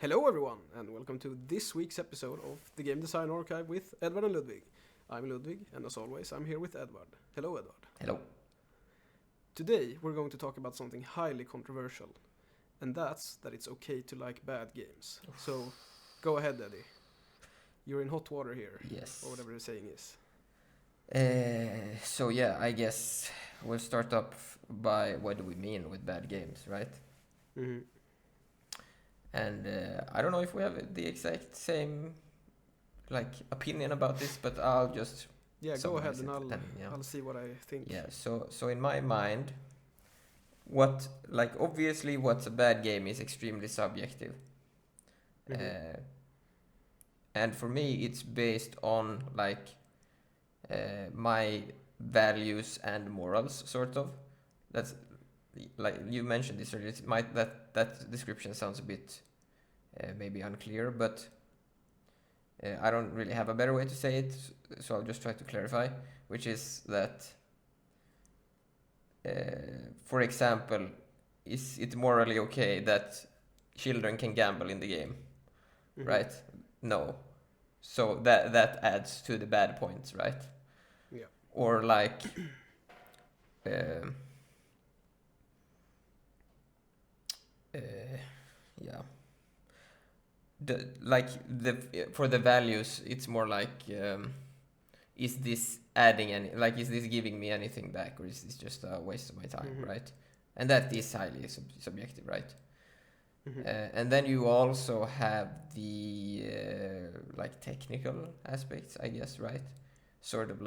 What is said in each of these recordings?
Hello everyone, and welcome to this week's episode of the Game Design Archive with Edward and Ludwig. I'm Ludwig, and as always, I'm here with Edward. Hello, Edward. Hello. Today, we're going to talk about something highly controversial, and that's that it's okay to like bad games. So, go ahead, Eddie. You're in hot water here. Yes. Or whatever the saying is. I guess we'll start up by what do we mean with bad games, right? Mm-hmm. And I don't know if we have the exact same opinion about this, but I'll just go ahead and I'll I'll see what I think. Yeah. So in my mind, obviously what's a bad game is extremely subjective. Mm-hmm. And for me, it's based on my values and morals, sort of. That's like you mentioned this earlier. That description sounds a bit maybe unclear, but I don't really have a better way to say it, so I'll just try to clarify, which is that, for example, is it morally okay that children can gamble in the game? Mm-hmm. Right? No. So that adds to the bad points, right? Yeah. Or for the values, it's more is this adding any, is this giving me anything back, or is this just a waste of my time? Mm-hmm. Right? And that is highly subjective, right? Mm-hmm. And then you also have the technical aspects, I guess, right? Sort of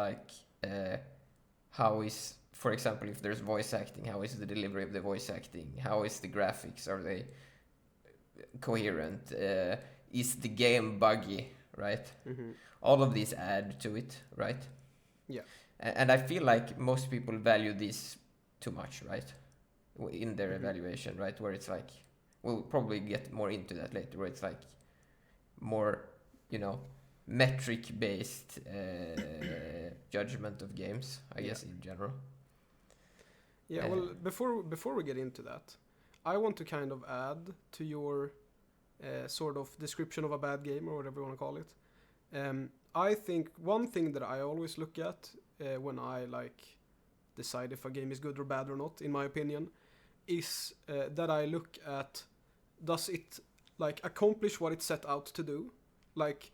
how is, for example, if there's voice acting, how is the delivery of the voice acting? How is the graphics? Are they coherent? Is the game buggy, right? Mm-hmm. All of these add to it, right? Yeah. And I feel like most people value this too much, right? In their mm-hmm. evaluation, right? Where it's we'll probably get more into that later, where it's more, metric-based judgment of games, I guess, in general. Yeah, well, before we get into that, I want to kind of add to your sort of description of a bad game, or whatever you want to call it. I think one thing that I always look at when I decide if a game is good or bad or not, in my opinion, is that I look at, does it accomplish what it set out to do? Let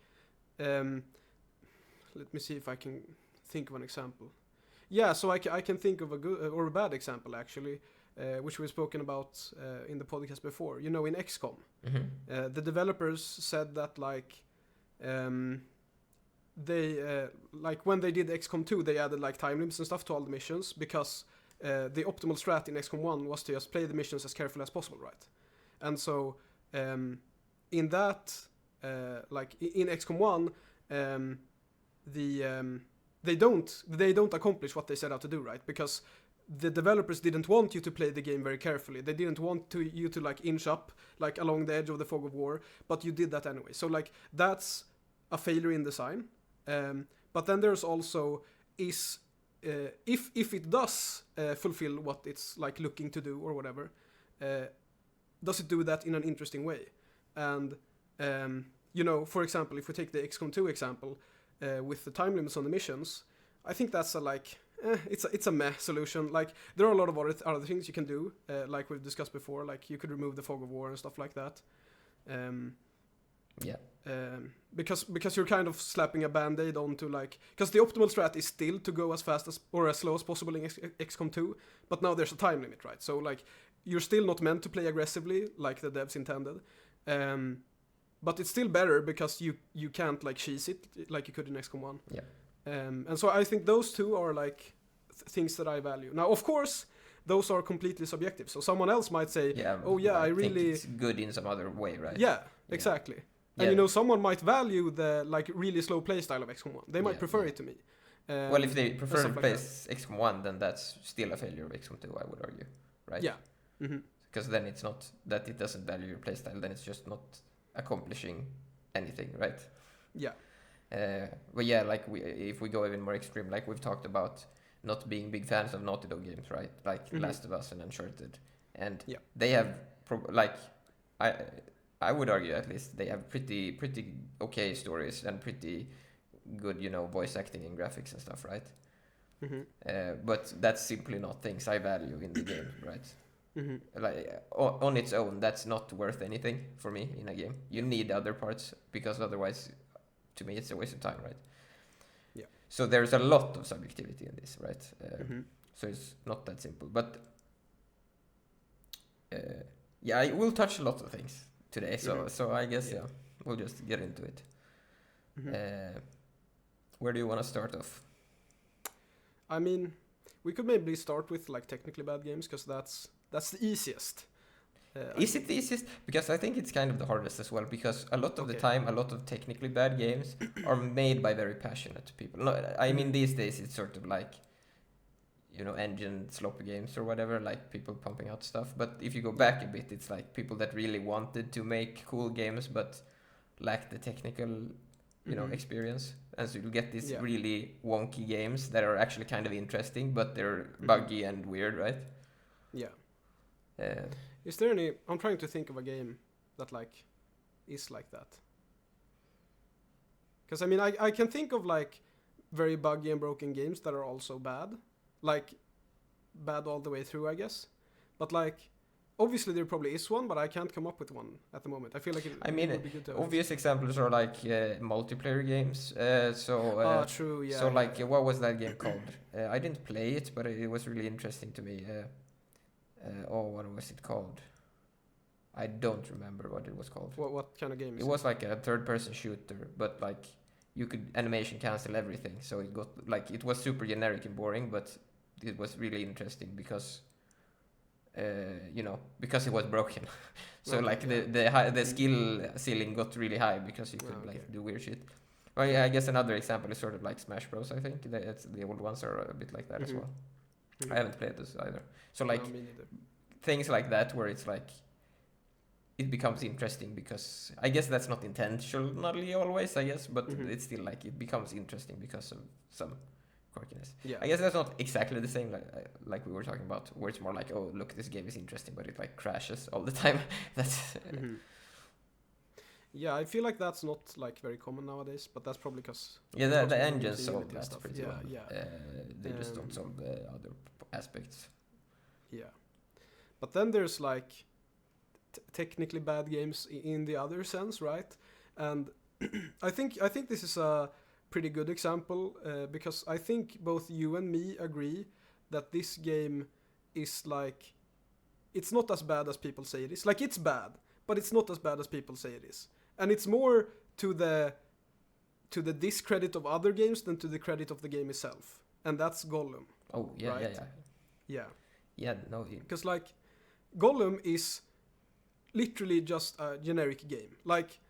me see if I can think of an example. Yeah, so I can think of a good or a bad example, actually, which we've spoken about in the podcast before. In XCOM, mm-hmm. The developers said that they when they did XCOM 2, they added time limits and stuff to all the missions, because the optimal strat in XCOM 1 was to just play the missions as carefully as possible, right? And so in that in XCOM 1, they don't accomplish what they set out to do, right? Because the developers didn't want you to play the game very carefully. They didn't want you to inch up along the edge of the fog of war, but you did that anyway. So that's a failure in design. But then there's also if it does fulfill what it's looking to do or whatever, does it do that in an interesting way? And for example, if we take the XCOM 2 example, with the time limits on the missions, I think that's it's a meh solution. There are a lot of other things you can do, like we've discussed before. You could remove the fog of war and stuff like that. Because you're kind of slapping a band-aid onto because the optimal strat is still to go as fast as or as slow as possible in XCOM 2, but now there's a time limit, right? So you're still not meant to play aggressively like the devs intended. But it's still better because you can't cheese it like you could in XCOM 1. Yeah. And so I think those two are things that I value. Now, of course, those are completely subjective. So someone else might say, I really think it's good in some other way, right? Yeah, exactly. And someone might value the really slow play style of XCOM 1. They might prefer it to me. Well, if they prefer to play XCOM 1, then that's still a failure of XCOM 2, I would argue, right? Yeah. Mm-hmm. Because then it's not that it doesn't value your playstyle, then it's just not accomplishing anything, right? Yeah. But if we go even more extreme, we've talked about not being big fans of Naughty Dog games, right? Mm-hmm. Last of Us and Uncharted, and they have I would argue at least they have pretty okay stories and pretty good, you know, voice acting and graphics and stuff, right? But that's simply not things I value in the game, right? Like on its own, that's not worth anything for me in a game. You need other parts, because otherwise, to me, it's a waste of time, right? Yeah. So there's a lot of subjectivity in this, right? So it's not that simple. But yeah, I will touch a lot of things today. So I guess we'll just get into it. Where do you want to start off? I mean, we could maybe start with like technically bad games, because that's the easiest. Is it the easiest? Because I think it's kind of the hardest as well, because a lot of the time, a lot of technically bad games are made by very passionate people. No, I mean, these days it's sort of like, you know, engine sloppy games or whatever, like people pumping out stuff. But if you go back a bit, it's like people that really wanted to make cool games but lacked the technical, you know, experience. And so you'll get these really wonky games that are actually kind of interesting, but they're buggy and weird, right? Yeah. Is there any... I'm trying to think of a game that like is like that. Because I mean, I can think of like very buggy and broken games that are also bad. Like bad all the way through, I guess. But like, obviously there probably is one, but I can't come up with one at the moment. I feel like it would be good to obvious examples are like multiplayer games. True, yeah. So like, what was that game called? I didn't play it, but it was really interesting to me. What was it called? I don't remember what it was called. What kind of game is it? It was like a third-person shooter, but like you could animation cancel everything. So it got like, it was super generic and boring, but it was really interesting because you know, because it was broken. So like the skill ceiling got really high because you could like do weird shit. Well, yeah, I guess another example is sort of like Smash Bros. I think that's the old ones are a bit like that as well. I haven't played this either. So like things like that where it's like it becomes interesting because I guess that's not intentionally always, I guess, but it's still like it becomes interesting because of some quirkiness. Yeah. I guess that's not exactly the same like we were talking about, where it's more like, oh look, this game is interesting, but it like crashes all the time. That's yeah, I feel like that's not like very common nowadays, but that's probably because the engines solve that stuff pretty well. They just don't solve the other aspects. Yeah, but then there's like technically bad games in the other sense, right? And I think this is a pretty good example because I think both you and me agree that this game is like, it's not as bad as people say it is. Like, it's bad, but it's not as bad as people say it is. And it's more to the discredit of other games than to the credit of the game itself. And that's Gollum. Oh, yeah, right? Yeah, no. Because, like, Gollum is literally just a generic game. Like,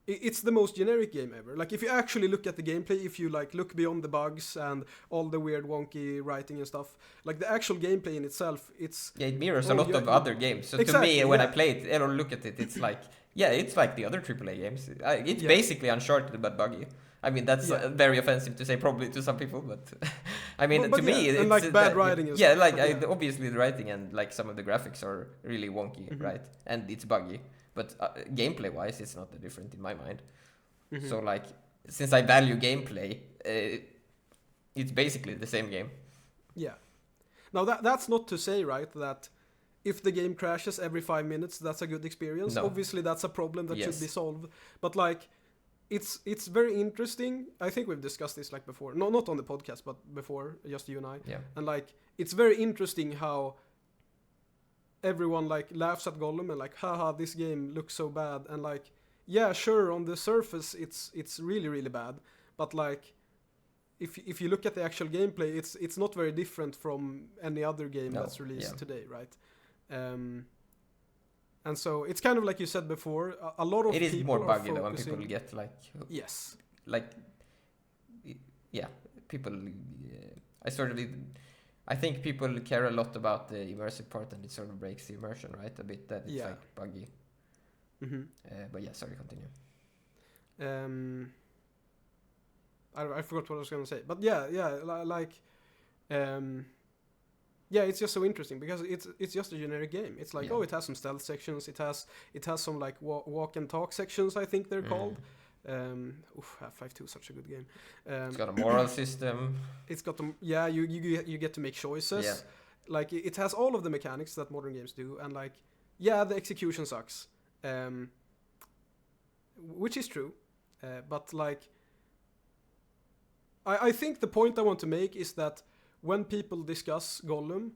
it's the most generic game ever. Like, if you actually look at the gameplay, if you, like, look beyond the bugs and all the weird wonky writing and stuff, like, the actual gameplay in itself, it's... Yeah, it mirrors a lot of other games. So exactly, to me, when I play it or look at it, it's like... Yeah, it's like the other AAA games. It's basically Uncharted but buggy. I mean, that's very offensive to say probably to some people, but I mean, but to me, it's like bad writing. And stuff, like obviously the writing and like some of the graphics are really wonky, right? And it's buggy, but gameplay-wise, it's not that different in my mind. So like, since I value gameplay, it's basically the same game. Yeah. Now that's not to say, right, that if the game crashes every 5 minutes, that's a good experience. No. Obviously, that's a problem that should be solved. But like, it's very interesting. I think we've discussed this like before. No, not on the podcast, but before, just you and I. Yeah. And like, it's very interesting how everyone like laughs at Gollum and like, haha, this game looks so bad. And like, yeah, sure, on the surface, it's really, really bad. But like, if you look at the actual gameplay, it's not very different from any other game that's released today, right? And so it's kind of like you said before, a lot of it is people more buggy though when people get like yes, like people I think people care a lot about the immersive part, and it sort of breaks the immersion, right, a bit, that it's like buggy. But yeah, sorry, continue. yeah, it's just so interesting because it's just a generic game. It's like, Yeah. oh, it has some stealth sections. It has some like walk and talk sections. I think they're called. Half-Life 2 is such a good game. It's got a moral system. It's got them. Yeah, you get to make choices. Yeah. Like it has all of the mechanics that modern games do, and like yeah, the execution sucks, which is true, but like I think the point I want to make is that when people discuss Gollum,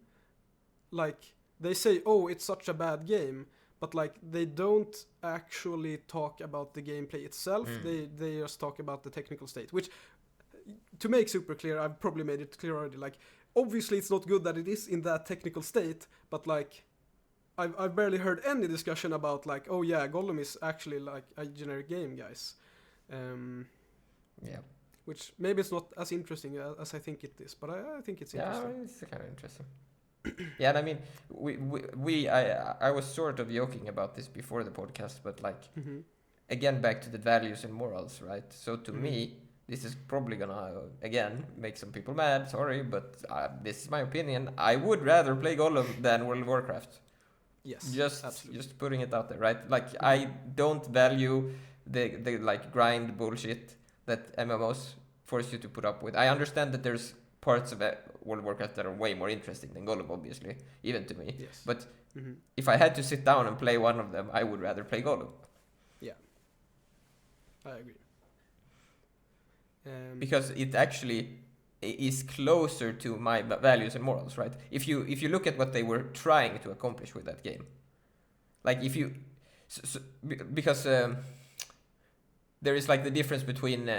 like they say, oh, it's such a bad game, but like they don't actually talk about the gameplay itself. They just talk about the technical state, which, to make super clear, I've probably made it clear already. Like obviously it's not good that it is in that technical state, but like I've barely heard any discussion about like, oh yeah, Gollum is actually like a generic game, guys. Yeah. Which maybe it's not as interesting as I think it is, but I think it's interesting. Yeah, it's kind of interesting. Yeah, and I mean, I was sort of joking about this before the podcast, but like, again, back to the values and morals, right? So to me, this is probably gonna, again, make some people mad, sorry, but this is my opinion. I would rather play Gollum than World of Warcraft. Yes, just putting it out there, right? Like, I don't value the like grind bullshit that MMOs force you to put up with. I understand that there's parts of World of Warcraft that are way more interesting than Gollum, obviously, even to me. Yes. But if I had to sit down and play one of them, I would rather play Gollum. Yeah, I agree. Because it actually is closer to my values and morals, right? If you look at what they were trying to accomplish with that game, like if you, because there is like the difference between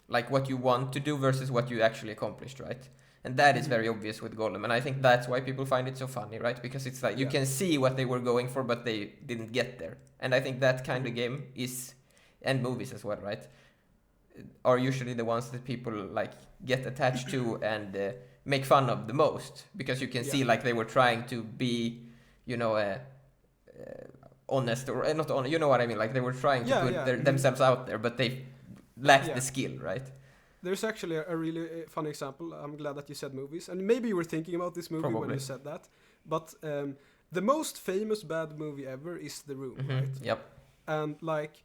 like what you want to do versus what you actually accomplished, right? And that is very obvious with Gollum, and I think that's why people find it so funny, right? Because it's like you can see what they were going for, but they didn't get there. And I think that kind of game is, and movies as well, right, are usually the ones that people like get attached to and make fun of the most, because you can see like they were trying to be, you know, honest or not honest, you know what I mean? Like they were trying to put themselves out there, but they lacked the skill, right? There's actually a really fun example. I'm glad that you said movies, and maybe you were thinking about this movie when you said that. But the most famous bad movie ever is The Room, right? Yep. And like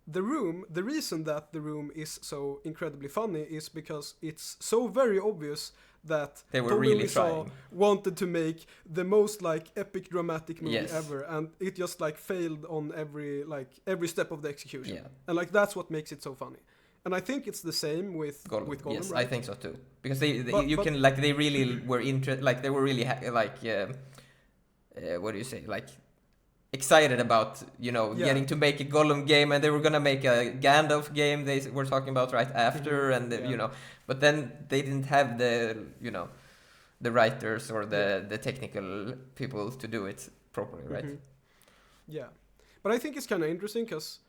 The Room, the reason that The Room is so incredibly funny is because it's so very obvious that they were really trying. Wanted to make the most like epic dramatic movie ever, and it just like failed on every step of the execution. Yeah. And like that's what makes it so funny. And I think it's the same with Gollum. Yes, right? I think so too. Because they really were interested, like they were really what do you say, like excited about, you know, getting to make a Gollum game, and they were gonna make a Gandalf game they were talking about right after, and you know, but then they didn't have the, you know, the writers or the technical people to do it properly, right? Yeah, but I think it's kind of interesting because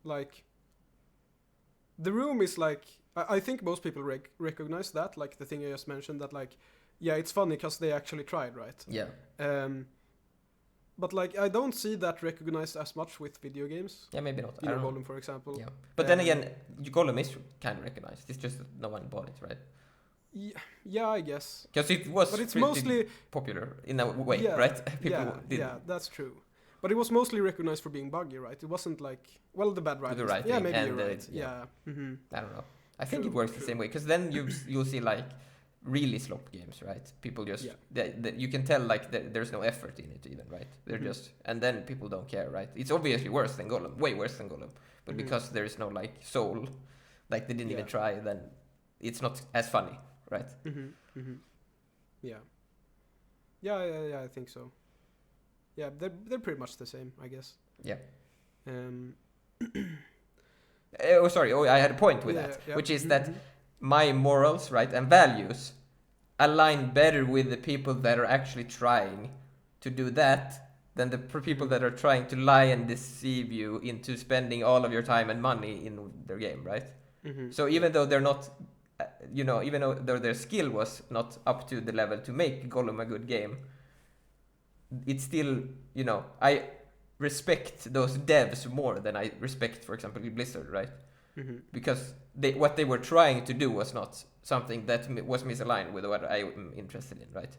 like The Room is like, I think most people recognize that, like the thing I just mentioned, that like, yeah, it's funny because they actually tried, right? Yeah. But like, I don't see that recognized as much with video games. Yeah, maybe not. You know, Gollum, for example. Yeah. But then again, Gollum is kind of recognized. It's just that no one bought it, right? Yeah, I guess. Because it was but it's mostly popular in a way, right? People didn't. Yeah, that's true. But it was mostly recognized for being buggy, right? It wasn't like, well, the bad writing. Yeah, maybe you're right. Yeah. I don't know. I think it works the same way, because then you'll see like really slop games, right? People just you can tell like there's no effort in it even, right? They're just, and then people don't care, right? It's obviously worse than Gollum, way worse than Gollum, but because there is no like soul, like they didn't even try, then it's not as funny, right? Yeah, I think so. Yeah, they're pretty much the same, I guess. Yeah. Sorry. I had a point with which is that my morals, right, and values align better with the people that are actually trying to do that than the people that are trying to lie and deceive you into spending all of your time and money in their game, right? So even though they're not, you know, even though their skill was not up to the level to make Gollum a good game, it's still, you know, I respect those devs more than I respect, for example, Blizzard, right? because what they were trying to do was not something that was misaligned with what I am interested in, right?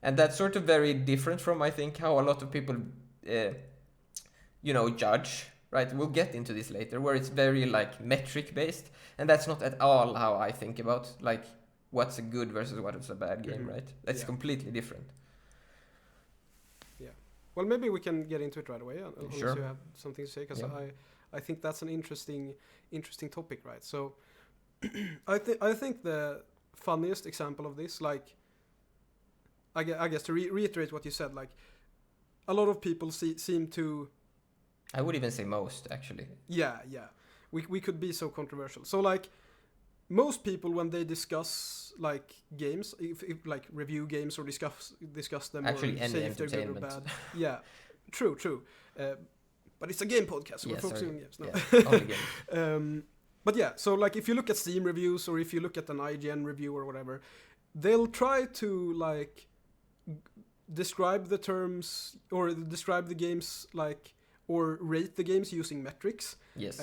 And that's sort of very different from, I think, how a lot of people, judge, right? We'll get into this later, where it's very like metric based, and that's not at all how I think about like what's a good versus what is a bad game, right? That's completely different. Yeah. Well, maybe we can get into it right away, unless Sure. you have something to say, because I think that's an interesting topic, right? So I think the funniest example of this, like, I guess to reiterate what you said, like, a lot of people seem to... I would even say most, actually. Yeah. We could be so controversial. So, like, most people, when they discuss, like, games, if like, review games or discuss them, actually, or any say if they're good or entertainment. bad. Yeah, true. But it's a game podcast, so we're focusing on games. No. Yeah, only games. But yeah, so, like, if you look at Steam reviews, or if you look at an IGN review or whatever, they'll try to, like, describe the terms, or describe the games, like, or rate the games using metrics. Yes.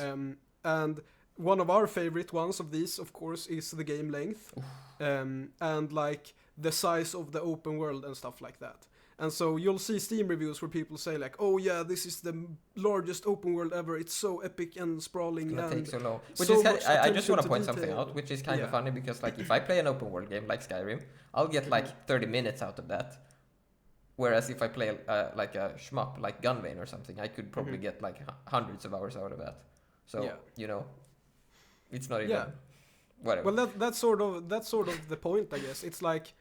And one of our favorite ones of these, of course, is the game length, and like the size of the open world and stuff like that. And so you'll see Steam reviews where people say like, "Oh yeah, this is the largest open world ever. It's so epic and sprawling." It takes so long. Which so is much I just want to attention point to something detail. out, which is kind of funny, because like if I play an open world game like Skyrim, I'll get like 30 minutes out of that. Whereas if I play like a shmup like Gunvein or something, I could probably get like hundreds of hours out of that. So it's not even whatever. Well, that's sort of the point, I guess. It's like,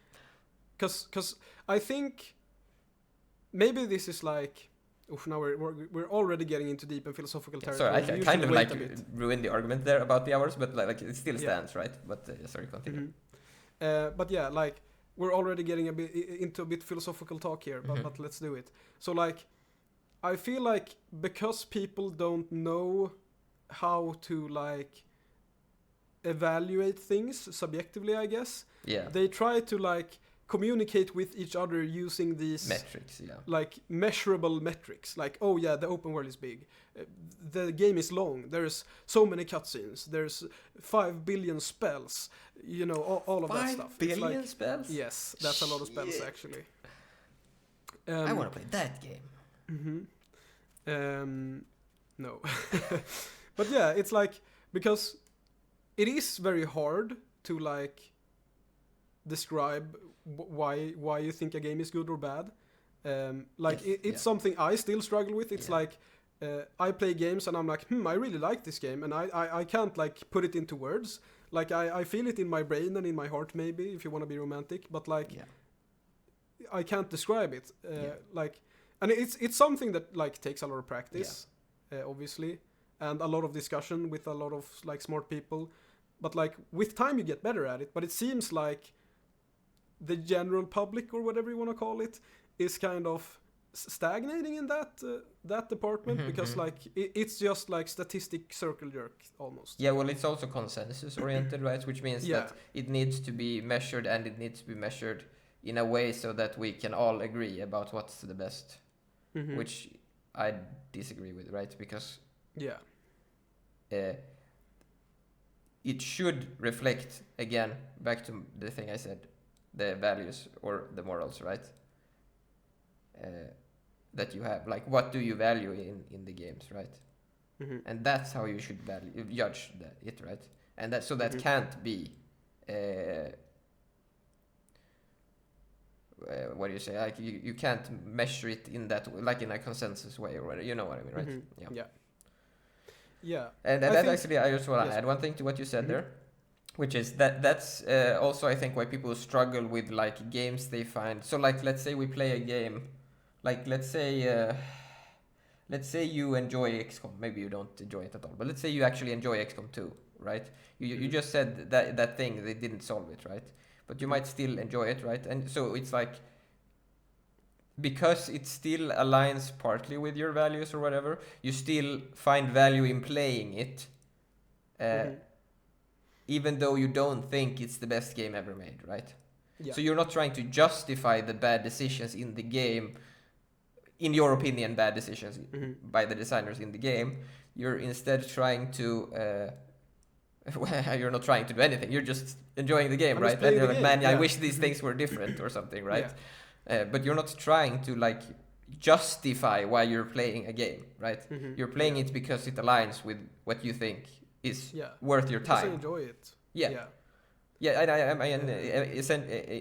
cause I think maybe this is like, now we're already getting into deep and philosophical territory. Sorry, I kind of like ruined the argument there about the hours, but like it still stands, right? But sorry, continue. But yeah, like, we're already getting into a bit philosophical talk here, but let's do it. So, like, I feel like because people don't know how to, like, evaluate things subjectively, I guess, they try to, like, communicate with each other using these metrics, like measurable metrics. Like, oh yeah, the open world is big, the game is long, there's so many cutscenes, there's 5 billion spells, all of that stuff. 5 billion spells? Yes, that's a lot of spells, actually. I want to play that game. No. But yeah, it's like, because it is very hard to, like, describe why you think a game is good or bad. It's something I still struggle with. It's like, I play games and I'm like, I really like this game, and I can't, like, put it into words. Like, I feel it in my brain and in my heart, maybe, if you want to be romantic, but, like, I can't describe it. Like, and it's something that, like, takes a lot of practice, obviously, and a lot of discussion with a lot of, like, smart people. But, like, with time you get better at it. But it seems like the general public, or whatever you want to call it, is kind of stagnating in that department, because like it's just like statistic circle jerk almost. Yeah, well, it's also consensus oriented, right? Which means that it needs to be measured, and it needs to be measured in a way so that we can all agree about what's the best, which I disagree with, right? Because it should reflect, again, back to the thing I said, the values or the morals, right? That you have, like, what do you value in the games, right? And that's how you should judge it, right? And that can't be what do you say? Like, you can't measure it in that, like, in a consensus way, or whatever. You know what I mean, right? Yeah. And actually, I just want to add one thing to what you said there, which is that's also, I think, why people struggle with, like, games they find. So, like, let's say we play a game, like, let's say you enjoy XCOM. Maybe you don't enjoy it at all, but let's say you actually enjoy XCOM 2, right? You just said that thing, they didn't solve it, right? But you might still enjoy it, right? And so it's like, because it still aligns partly with your values or whatever, you still find value in playing it, even though you don't think it's the best game ever made, right? So you're not trying to justify the bad decisions in the game in your opinion, bad decisions by the designers in the game, you're instead trying to you're not trying to do anything. You're just enjoying the game, right? And you're like, man, I wish these things were different or something, right? But you're not trying to like justify why you're playing a game, right? You're playing it because it aligns with what you think is worth your time. Because I enjoy it.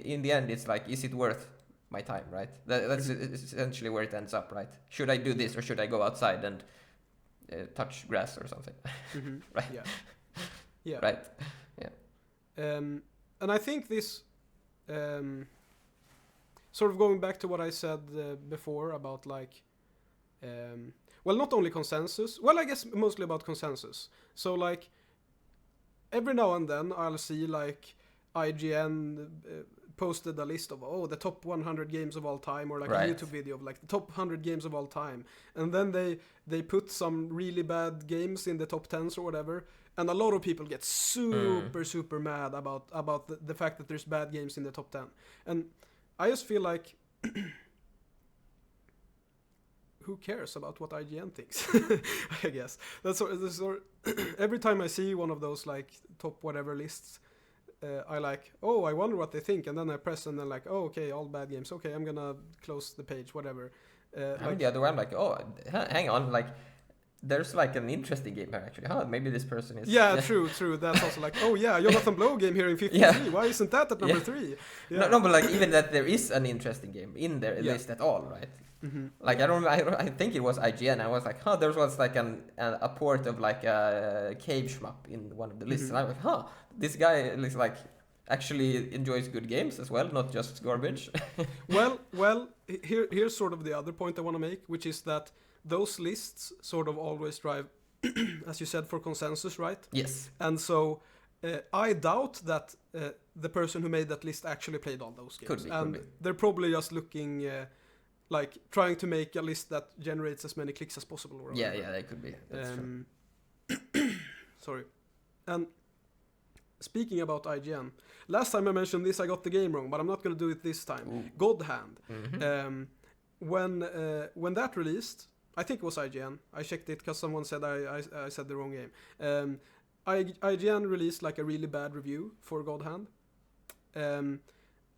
In the end, it's like, is it worth my time, right? That's essentially where it ends up, right? Should I do this or should I go outside and touch grass or something? Right? Yeah. Right. Yeah. And I think this, sort of going back to what I said before about like, well, not only consensus. Well, I guess mostly about consensus. So like, every now and then I'll see like IGN posted a list of the top 100 games of all time, or like a YouTube video of like the top 100 games of all time, and then they put some really bad games in the top 10s or whatever, and a lot of people get super mad about the fact that there's bad games in the top 10, and I just feel like who cares about what IGN thinks? I guess that's sort every time I see one of those like top whatever lists, I like, I wonder what they think, and then I press and then like, okay, all bad games. Okay, I'm gonna close the page, whatever. Like the other one, like, hang on, like, there's like an interesting game here actually. Maybe this person is. Yeah, true. That's also like, Jonathan Blow game here in 53. Why isn't that at number 3? Yeah. No, but like even that there is an interesting game in their list at all, right? Like I think it was IGN. I was like, there was like a port of like a cave shmup in one of the lists, and I was like, this guy looks like actually enjoys good games as well, not just garbage. well, here's sort of the other point I want to make, which is that those lists sort of always drive, as you said, for consensus, right? Yes. And so I doubt that the person who made that list actually played all those games. Could be. They're probably just looking. Like trying to make a list that generates as many clicks as possible. Or yeah, that could be. That's true. Sorry. And speaking about IGN, last time I mentioned this, I got the game wrong, but I'm not going to do it this time. Ooh. God Hand. When that released, I think it was IGN. I checked it because someone said I said the wrong game. IGN released like a really bad review for God Hand.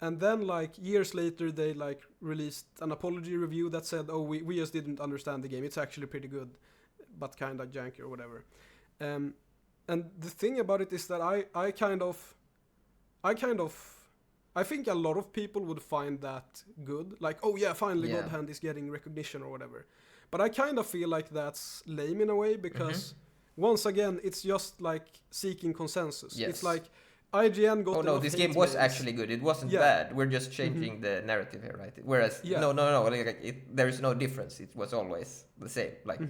And then like years later they like released an apology review that said, we just didn't understand the game. It's actually pretty good, but kind of janky or whatever. And the thing about it is that I think a lot of people would find that good. Like, finally God Hand is getting recognition or whatever. But I kind of feel like that's lame in a way because once again, it's just like seeking consensus. Yes. It's like, IGN got this game was actually good. It wasn't bad. We're just changing the narrative here, right? Whereas no, there is no difference. It was always the same. Like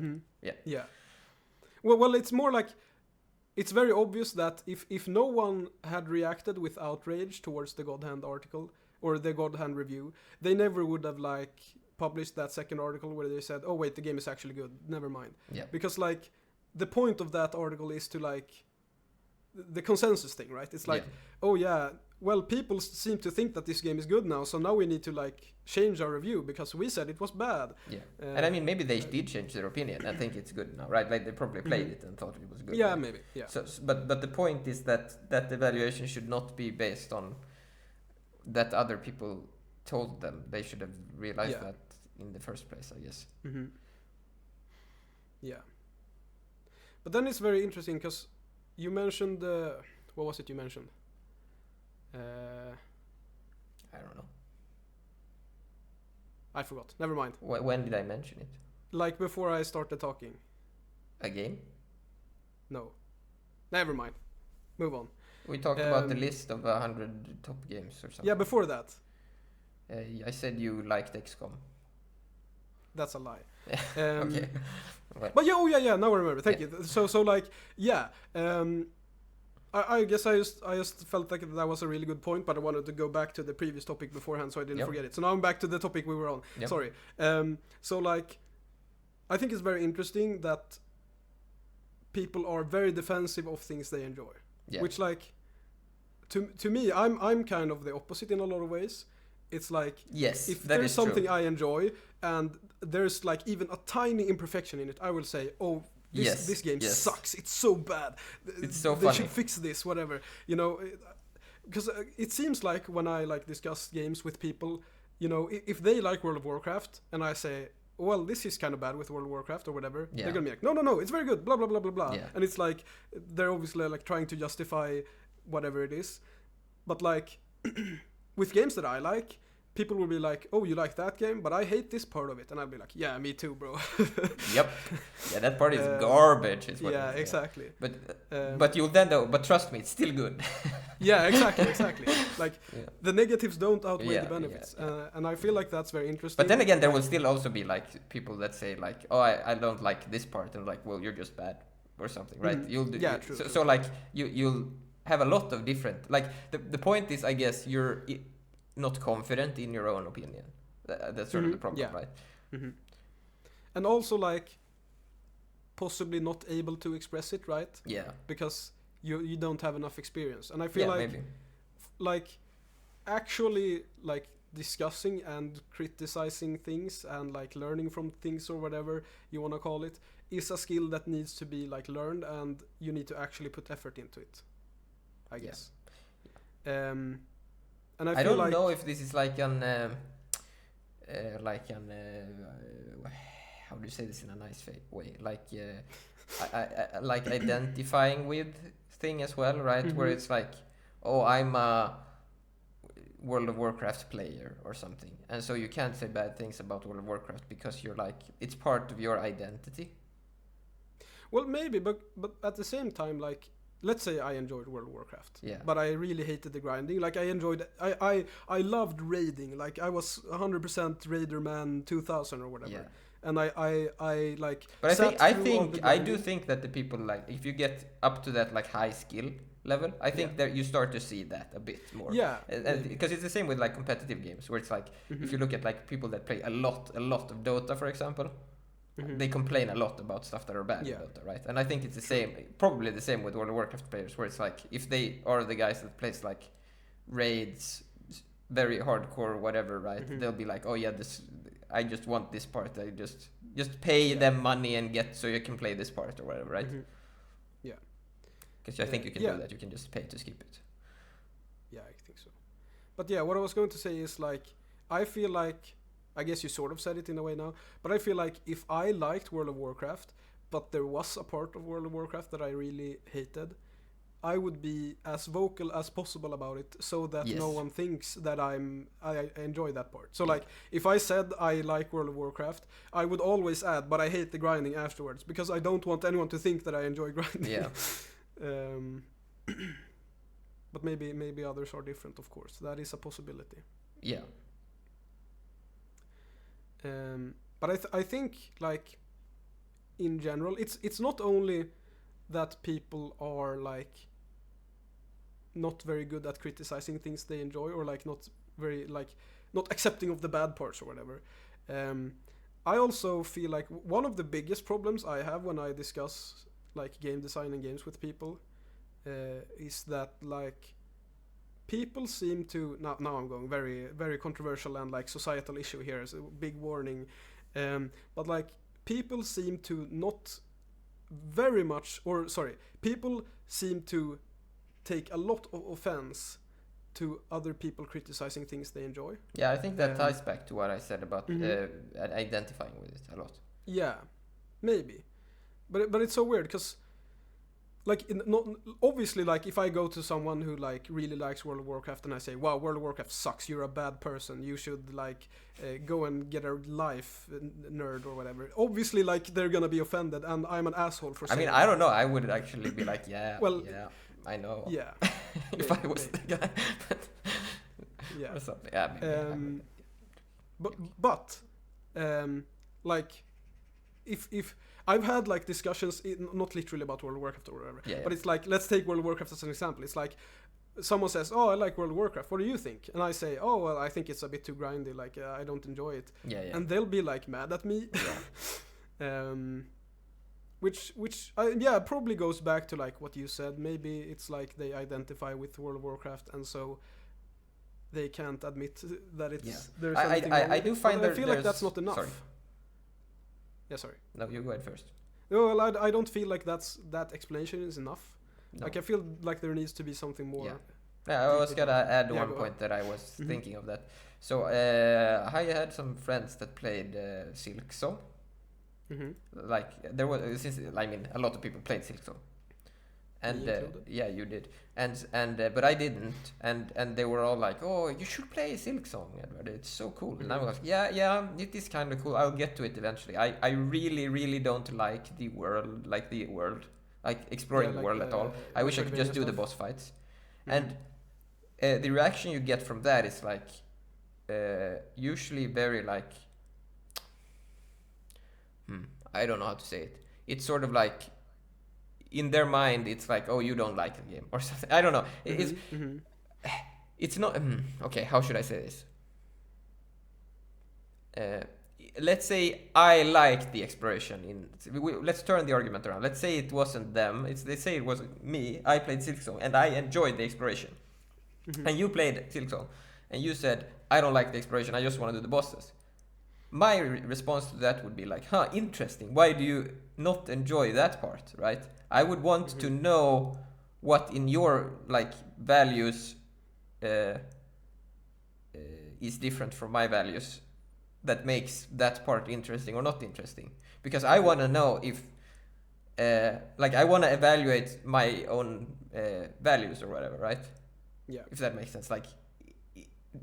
Well, it's more like it's very obvious that if no one had reacted with outrage towards the God Hand article or the God Hand review, they never would have like published that second article where they said, the game is actually good. Never mind. Yeah. Because like the point of that article is to like the consensus thing, right? It's like, people seem to think that this game is good now, so now we need to like change our review because we said it was bad. Yeah, and I mean maybe they did change their opinion and think it's good now, right? Like they probably played it and thought it was good. Yeah, right? maybe. Yeah. So, but the point is that the evaluation should not be based on that other people told them. They should have realized that in the first place, I guess. Yeah. But then it's very interesting because you mentioned what was it you mentioned? I don't know. I forgot. Never mind. When did I mention it? Like before I started talking. A game? No. Never mind. Move on. We talked about the list of 100 top games or something. Yeah, before that. I said you liked XCOM. That's a lie. Okay. But now I remember. Thank you. So like, I guess I just felt like that was a really good point, but I wanted to go back to the previous topic beforehand so I didn't forget it. So now I'm back to the topic we were on. Yep. Sorry. So like, I think it's very interesting that people are very defensive of things they enjoy. Yeah. Which like, to me, I'm kind of the opposite in a lot of ways. It's like, Yes, if that there's is something true. I enjoy and there's like even a tiny imperfection in it, I will say, oh, this game sucks. It's so bad. It's so they funny. should fix this, whatever. You know, because it seems like when I like discuss games with people, you know, if they like World of Warcraft and I say, well, this is kind of bad with World of Warcraft or whatever, they're gonna be like, no, it's very good, blah blah blah blah blah. Yeah. And it's like they're obviously like trying to justify whatever it is, but like with games that I like, people will be like, oh, you like that game, but I hate this part of it, and I'll be like, yeah, me too, bro. Yep. Yeah, that part is garbage. Is what Yeah, exactly. But you'll then though. But trust me, it's still good. Yeah, exactly. Like the negatives don't outweigh Yeah, the benefits, yeah. and I feel like that's very interesting. But then again, there will still also be like people that say like, oh, I don't like this part, and like, well, you're just bad or something, right? Mhm. You'll do, Yeah, true, so, true. so like you'll have a lot of different like the point is, I guess, you're not confident in your own opinion. That's sort of the problem, Yeah. right? Mm-hmm. And also like possibly not able to express it, right? Yeah. Because you don't have enough experience, and I feel Yeah, like maybe. like actually like discussing and criticizing things and like learning from things or whatever you want to call it is a skill that needs to be like learned, and you need to actually put effort into it, I guess. And I feel don't like know if this is like an how do you say this in a nice way? Like I like identifying with thing as well, right? Where it's like, oh, I'm a World of Warcraft player or something, and so you can't say bad things about World of Warcraft because you're like, it's part of your identity. well, maybe, but at the same time, like, let's say I enjoyed World of Warcraft, Yeah. but I really hated the grinding. Like, I loved raiding. Like, I was 100% Raider Man 2000 or whatever. Yeah. And I like. But sat I through all think the I do grinding. think that the people, like, if you get up to that like high skill level, I think that you start to see that a bit more. Yeah, Because it's the same with like competitive games, where it's like, if you look at like people that play a lot of Dota, for example, they complain a lot about stuff that are bad in Dota, right? And I think it's the same, probably the same with World of Warcraft players, where it's like, if they are the guys that plays like raids, very hardcore or whatever, right? They'll be like, oh yeah, I just want this part. I just pay them money and get, so you can play this part or whatever, right? Yeah. Because I think you can do that. You can just pay to skip it. Yeah, I think so. But yeah, what I was going to say is like, I feel like, I guess you sort of said it in a way now, but I feel like if I liked World of Warcraft, but there was a part of World of Warcraft that I really hated, I would be as vocal as possible about it, so that no one thinks that I enjoy that part. So like, if I said I like World of Warcraft, I would always add, but I hate the grinding afterwards, because I don't want anyone to think that I enjoy grinding. Yeah. But maybe others are different, of course. That is a possibility. Yeah. But I think like in general, it's not only that people are like not very good at criticizing things they enjoy, or like not very like not accepting of the bad parts or whatever. I also feel like one of the biggest problems I have when I discuss like game design and games with people is that like people seem to now I'm going very very controversial and like societal issue here is a big warning, but like people seem to not very much, or sorry, people seem to take a lot of offense to other people criticizing things they enjoy. Yeah, I think that ties back to what I said about identifying with it a lot. Yeah, maybe, but it's so weird because like obviously like if I go to someone who like really likes World of Warcraft and I say, wow, World of Warcraft sucks, you're a bad person, you should like go and get a life, nerd or whatever, obviously like they're gonna be offended and I'm an asshole for saying I don't know, I would actually be like, well, yeah, I know. Yeah. If I was the guy. Yeah. Or something. Yeah, maybe. But like if I've had like discussions, not literally about World of Warcraft or whatever, but it's like, let's take World of Warcraft as an example. It's like someone says, oh, I like World of Warcraft, what do you think? And I say, oh, well, I think it's a bit too grindy, like I don't enjoy it. And they'll be like mad at me. Which probably goes back to like what you said. Maybe it's like they identify with World of Warcraft, and so they can't admit that it's Yeah. there's anything wrong I with do it. find But I feel like there's- that's not enough. sorry. Yeah, sorry. No, you go ahead first. No, well, I don't feel like that explanation is enough. No. Like I feel like there needs to be something more. Yeah. I was deeper gonna down. add Yeah, one go point that I was Mhm. thinking of that. So I had some friends that played Silk Song. Mm-hmm. Like there was, since I mean, a lot of people played Silk Song, and Me included. yeah, you did, and but I didn't, and they were all like, oh, you should play Silk Song, Edward. It's so cool. And I Mhm. was like, yeah, it is kind of cool. I'll get to it eventually. I really don't like the world, like exploring Yeah, the like, world at all. I wish I could just do the Metroidvania boss fights. Mhm. And the reaction you get from that is like usually very like I don't know how to say it. It's sort of like in their mind it's like, oh, you don't like the game or something. I don't know. It's Mhm. it's not okay, how should I say this? Let's say I liked the exploration let's turn the argument around. Let's say it wasn't them. They say it was me. I played Silk Song and I enjoyed the exploration. Mhm. And you played Silk Song and you said, I don't like the exploration, I just want to do the bosses. My response to that would be like, interesting. Why do you not enjoy that part, right? I would want to know what in your like values is different from my values that makes that part interesting or not interesting. Because I want to know if like I want to evaluate my own values or whatever, right? Yeah. If that makes sense. Like,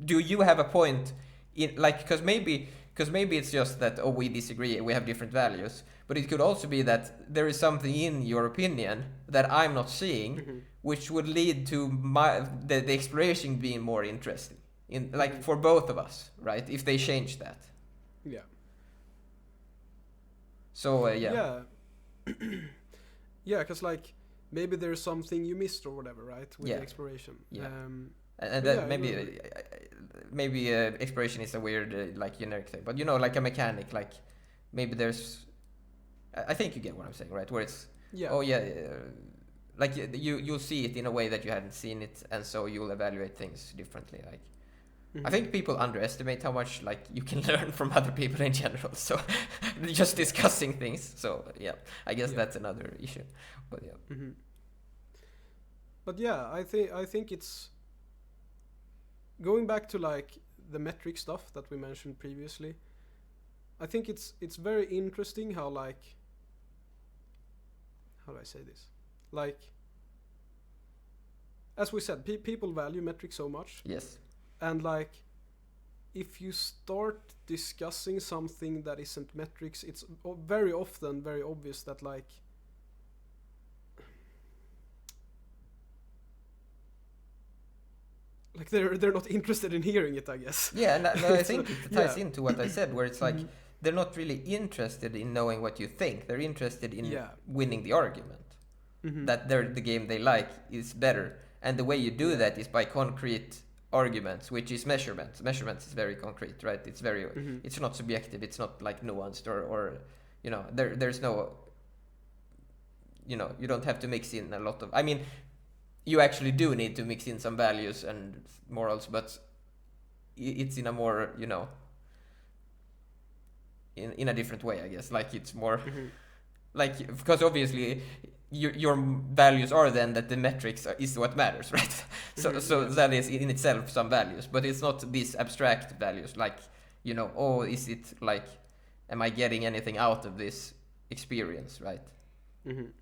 do you have a point in like, because maybe it's just that, oh, we disagree, we have different values, but it could also be that there is something in your opinion that I'm not seeing, Mhm. which would lead to the exploration being more interesting in like Mhm. for both of us, right? If they change that. Yeah. So yeah. Yeah. Yeah, because like maybe there's something you missed or whatever, right? With Yeah. the exploration. Yeah. Um, And But then yeah, maybe you- maybe exploration is a weird like generic thing, but you know, like a mechanic, like maybe there's I think you get what I'm saying, right? Where it's yeah. oh yeah, like you'll see it in a way that you hadn't seen it, and so you'll evaluate things differently. Like I Mhm. think people underestimate how much like you can learn from other people in general. So just discussing things. So yeah, I guess Yeah. that's another issue. But yeah, Mhm. But yeah, I think it's going back to like the metric stuff that we mentioned previously. I think it's very interesting how like how do I say this? Like as we said, people value metrics so much, yes, and like if you start discussing something that isn't metrics, it's very often very obvious that like they're not interested in hearing it, I guess. yeah, and I So, think it ties yeah. into what I said, where it's like Mhm. they're not really interested in knowing what you think. They're interested in Yeah. winning the argument. Mhm. That the game they like is better, and the way you do Yeah. that is by concrete arguments, which is measurements. Measurements is very concrete, right? It's very Mhm. it's not subjective. It's not like nuanced or you know there's no you know you don't have to mix in a lot of. I mean, you actually do need to mix in some values and morals, but it's in a more you know in a different way, I guess. Like it's more. Mhm. Like because obviously your values are then that the metrics is what matters, right? So Mhm, so yes. that is in itself some values, but it's not these abstract values like you know, oh, is it like am I getting anything out of this experience, right? Mhm.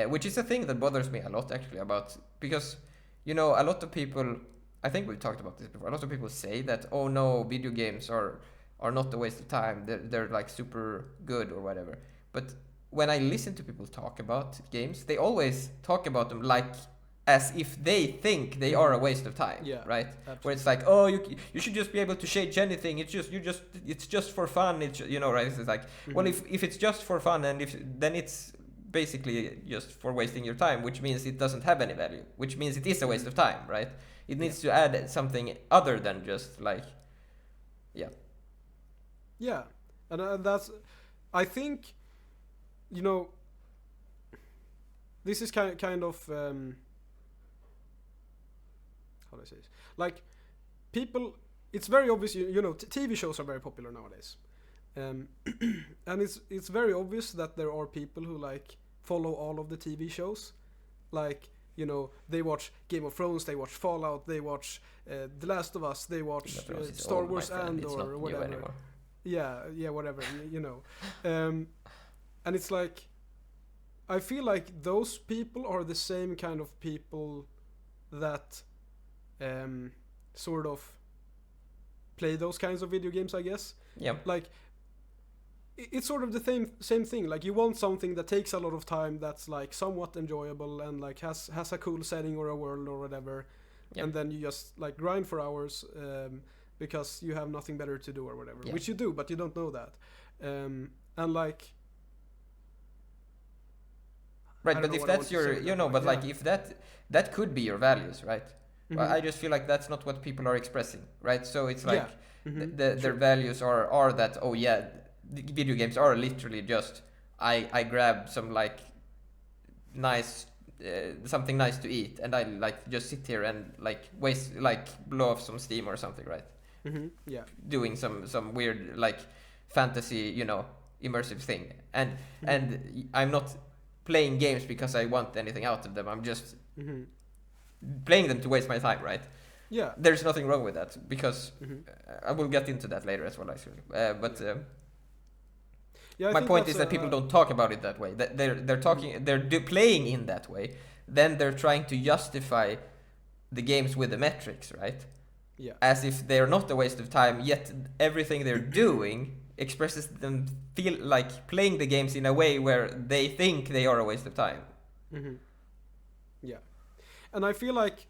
Which is a thing that bothers me a lot actually about because you know a lot of people, I think we've talked about this before, a lot of people say that oh no, video games are not a waste of time, they're like super good or whatever, but when I listen to people talk about games, they always talk about them like as if they think they are a waste of time, Yeah, right? absolutely. Where it's like, oh, you should just be able to change anything. It's just for fun. It's you know, right? It's like, well, Mhm. if it's just for fun, and if then it's basically just for wasting your time, which means it doesn't have any value, which means it is a waste of time, right? It needs to add something other than just like, yeah, Yeah, and that's I think you know this is kind of how do I say this? Like people, it's very obvious, you know, TV shows are very popular nowadays. And it's very obvious that there are people who like follow all of the TV shows. Like, you know, they watch Game of Thrones, they watch Fallout, they watch The Last of Us, they watch Star Wars and or whatever. Yeah, whatever, you know. And it's like, I feel like those people are the same kind of people that sort of play those kinds of video games, I guess. Yeah. Like, it's sort of the same thing. Like, you want something that takes a lot of time, that's like somewhat enjoyable and like has a cool setting or a world or whatever. Yep. And then you just like grind for hours because you have nothing better to do or whatever. Yeah. Which you do, but you don't know that. And like, right, but if that's your, you know, but like if that could be your values, right? Mm-hmm. Well, I just feel like that's not what people are expressing, right? So it's like their values are that, oh yeah, the video games are literally just I grab some like nice something nice to eat and I like just sit here and like waste, like blow off some steam or something, right? Mm-hmm. Yeah, doing some weird like fantasy, you know, immersive thing, and I'm not playing games because I want anything out of them. I'm just playing them to waste my time, right? Yeah. There's nothing wrong with that because I will get into that later as well, actually. My point is that people don't talk about it that way. That they're talking, playing in that way. Then they're trying to justify the games with the metrics, right? Yeah. As if they're not a waste of time. Yet everything they're doing expresses them feel like playing the games in a way where they think they are a waste of time. Mm-hmm. Yeah, and I feel like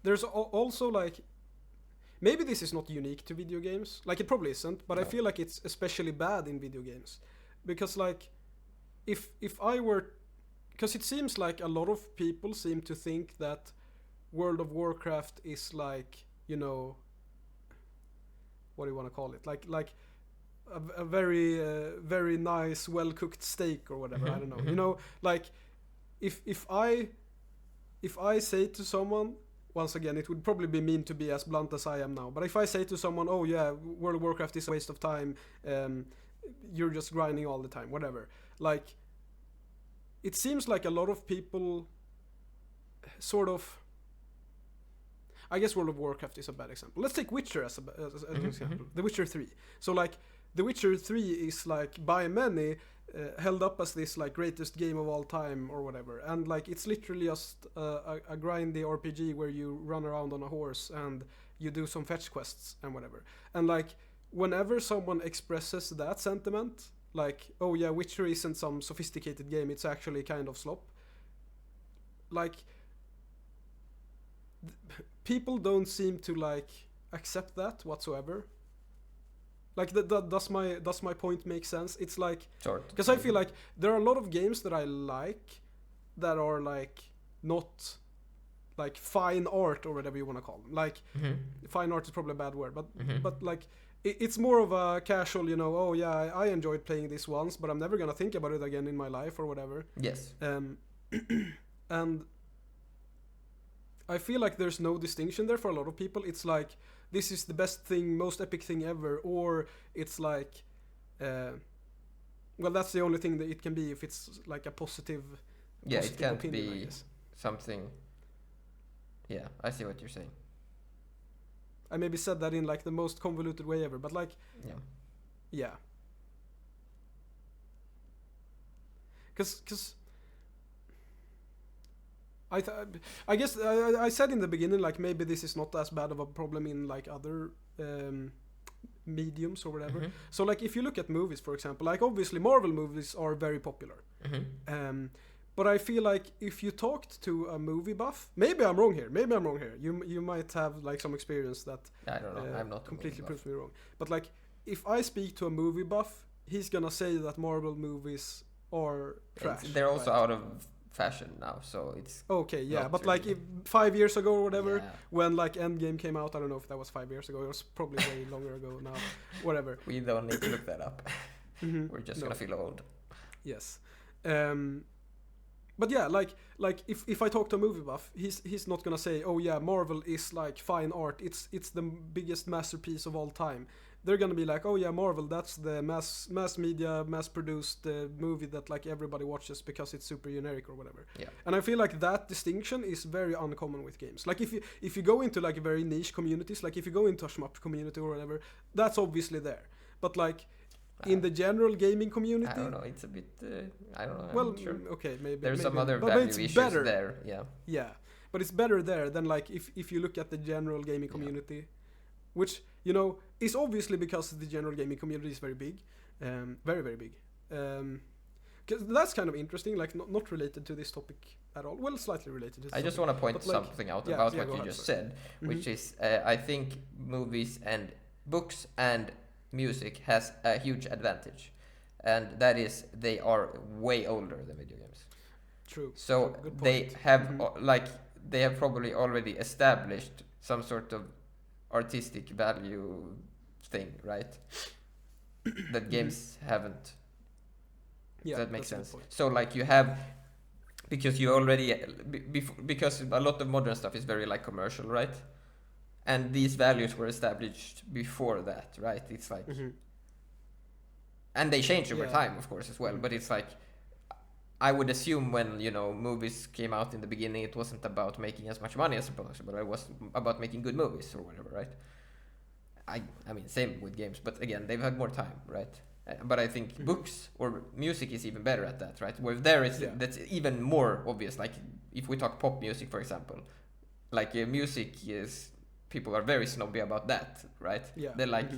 there's also like, maybe this is not unique to video games, like it probably isn't, but no. I feel like it's especially bad in video games because like if I were, because it seems like a lot of people seem to think that World of Warcraft is like, you know, what do you want to call it, like a very very nice well cooked steak or whatever. I don't know. You know, like if I say to someone, once again, it would probably be mean to be as blunt as I am now, but if I say to someone, oh yeah, World of Warcraft is a waste of time, you're just grinding all the time, whatever, like it seems like a lot of people sort of, I guess World of Warcraft is a bad example. Let's take Witcher as an example. The Witcher 3. So like The Witcher 3 is like by many held up as this like greatest game of all time or whatever, and like it's literally just a grindy RPG where you run around on a horse and you do some fetch quests and whatever. And like whenever someone expresses that sentiment, like, oh yeah, Witcher isn't some sophisticated game, it's actually kind of slop, like people don't seem to like accept that whatsoever. Like does my point make sense? It's like, because I feel like there are a lot of games that I like that are like not like fine art or whatever you want to call them. Like fine art is probably a bad word, but like it's more of a casual, you know, oh yeah, I enjoyed playing this once, but I'm never gonna think about it again in my life or whatever. Yes. And I feel like there's no distinction there for a lot of people. It's like, this is the best thing, most epic thing ever, or it's like, well, that's the only thing that it can be if it's like a positive. Yeah, it can't opinion, be something. Yeah, I see what you're saying. I maybe said that in like the most convoluted way ever, but like, yeah. Because I guess I said in the beginning, like maybe this is not as bad of a problem in like other mediums or whatever. So like if you look at movies, for example, like obviously Marvel movies are very popular. But I feel like if you talked to a movie buff, maybe I'm wrong here. You might have like some experience that I don't know. I'm not completely proves me wrong. But like if I speak to a movie buff, he's gonna say that Marvel movies are trash. They're also out of fashion now, so it's okay. Yeah, but really, like 5 years ago or whatever, when like Endgame came out, I don't know if that was 5 years ago. It was probably way longer ago now. Whatever. We don't need to look that up. We're just gonna feel old. Yes. But yeah, like if I talk to a movie buff, he's not gonna say, oh yeah, Marvel is like fine art. It's the biggest masterpiece of all time. They're gonna be like, oh yeah, Marvel, that's the mass media, mass produced movie that like everybody watches because it's super generic or whatever. Yeah. And I feel like that distinction is very uncommon with games. Like if you go into like very niche communities, like if you go into a shmup community or whatever, that's obviously there. But like in the general gaming community, I don't know. It's a bit. I don't know. I'm well, not sure. okay, maybe There's some maybe, other but value it's issues better there. Yeah. Yeah, but it's better there than like if you look at the general gaming community, which you know is obviously because the general gaming community is very big, very very big. Cause that's kind of interesting, like not related to this topic at all. Well, slightly related to this I just topic, want to point but, like, something out yeah, about yeah, what go you ahead, just sorry. said, which is I think movies and books and music has a huge advantage, and that is they are way older than video games. True. So true, good they point. have like they have probably already established some sort of artistic value thing, right? That games haven't. Yeah, That makes that's a good sense. point. So like you have, because you already because a lot of modern stuff is very like commercial, right? And these values were established before that, right? It's like, and they change over time, of course, as well. But it's like, I would assume when movies came out in the beginning, it wasn't about making as much money as possible. It was about making good movies or whatever, right? I mean, same with games, but again, they've had more time, right? But I think books or music is even better at that, right? Where there is that's even more obvious. Like if we talk pop music, for example, like music is people are very snobby about that, right? Yeah. They're like,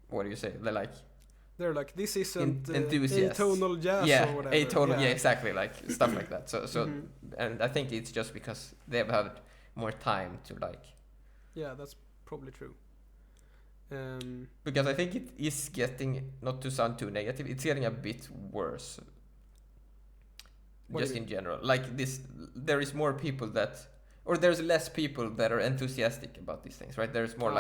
what do you say? They're like, this isn't enthusiasts. atonal jazz or whatever. Atonal, yeah, exactly, like stuff like that. So and I think it's just because they've had more time to like. Yeah, that's probably true. Because I think it is getting, not to sound too negative, it's getting a bit worse. Just in general, like this, there is more people that, or there's less people that are enthusiastic about these things, right? There's more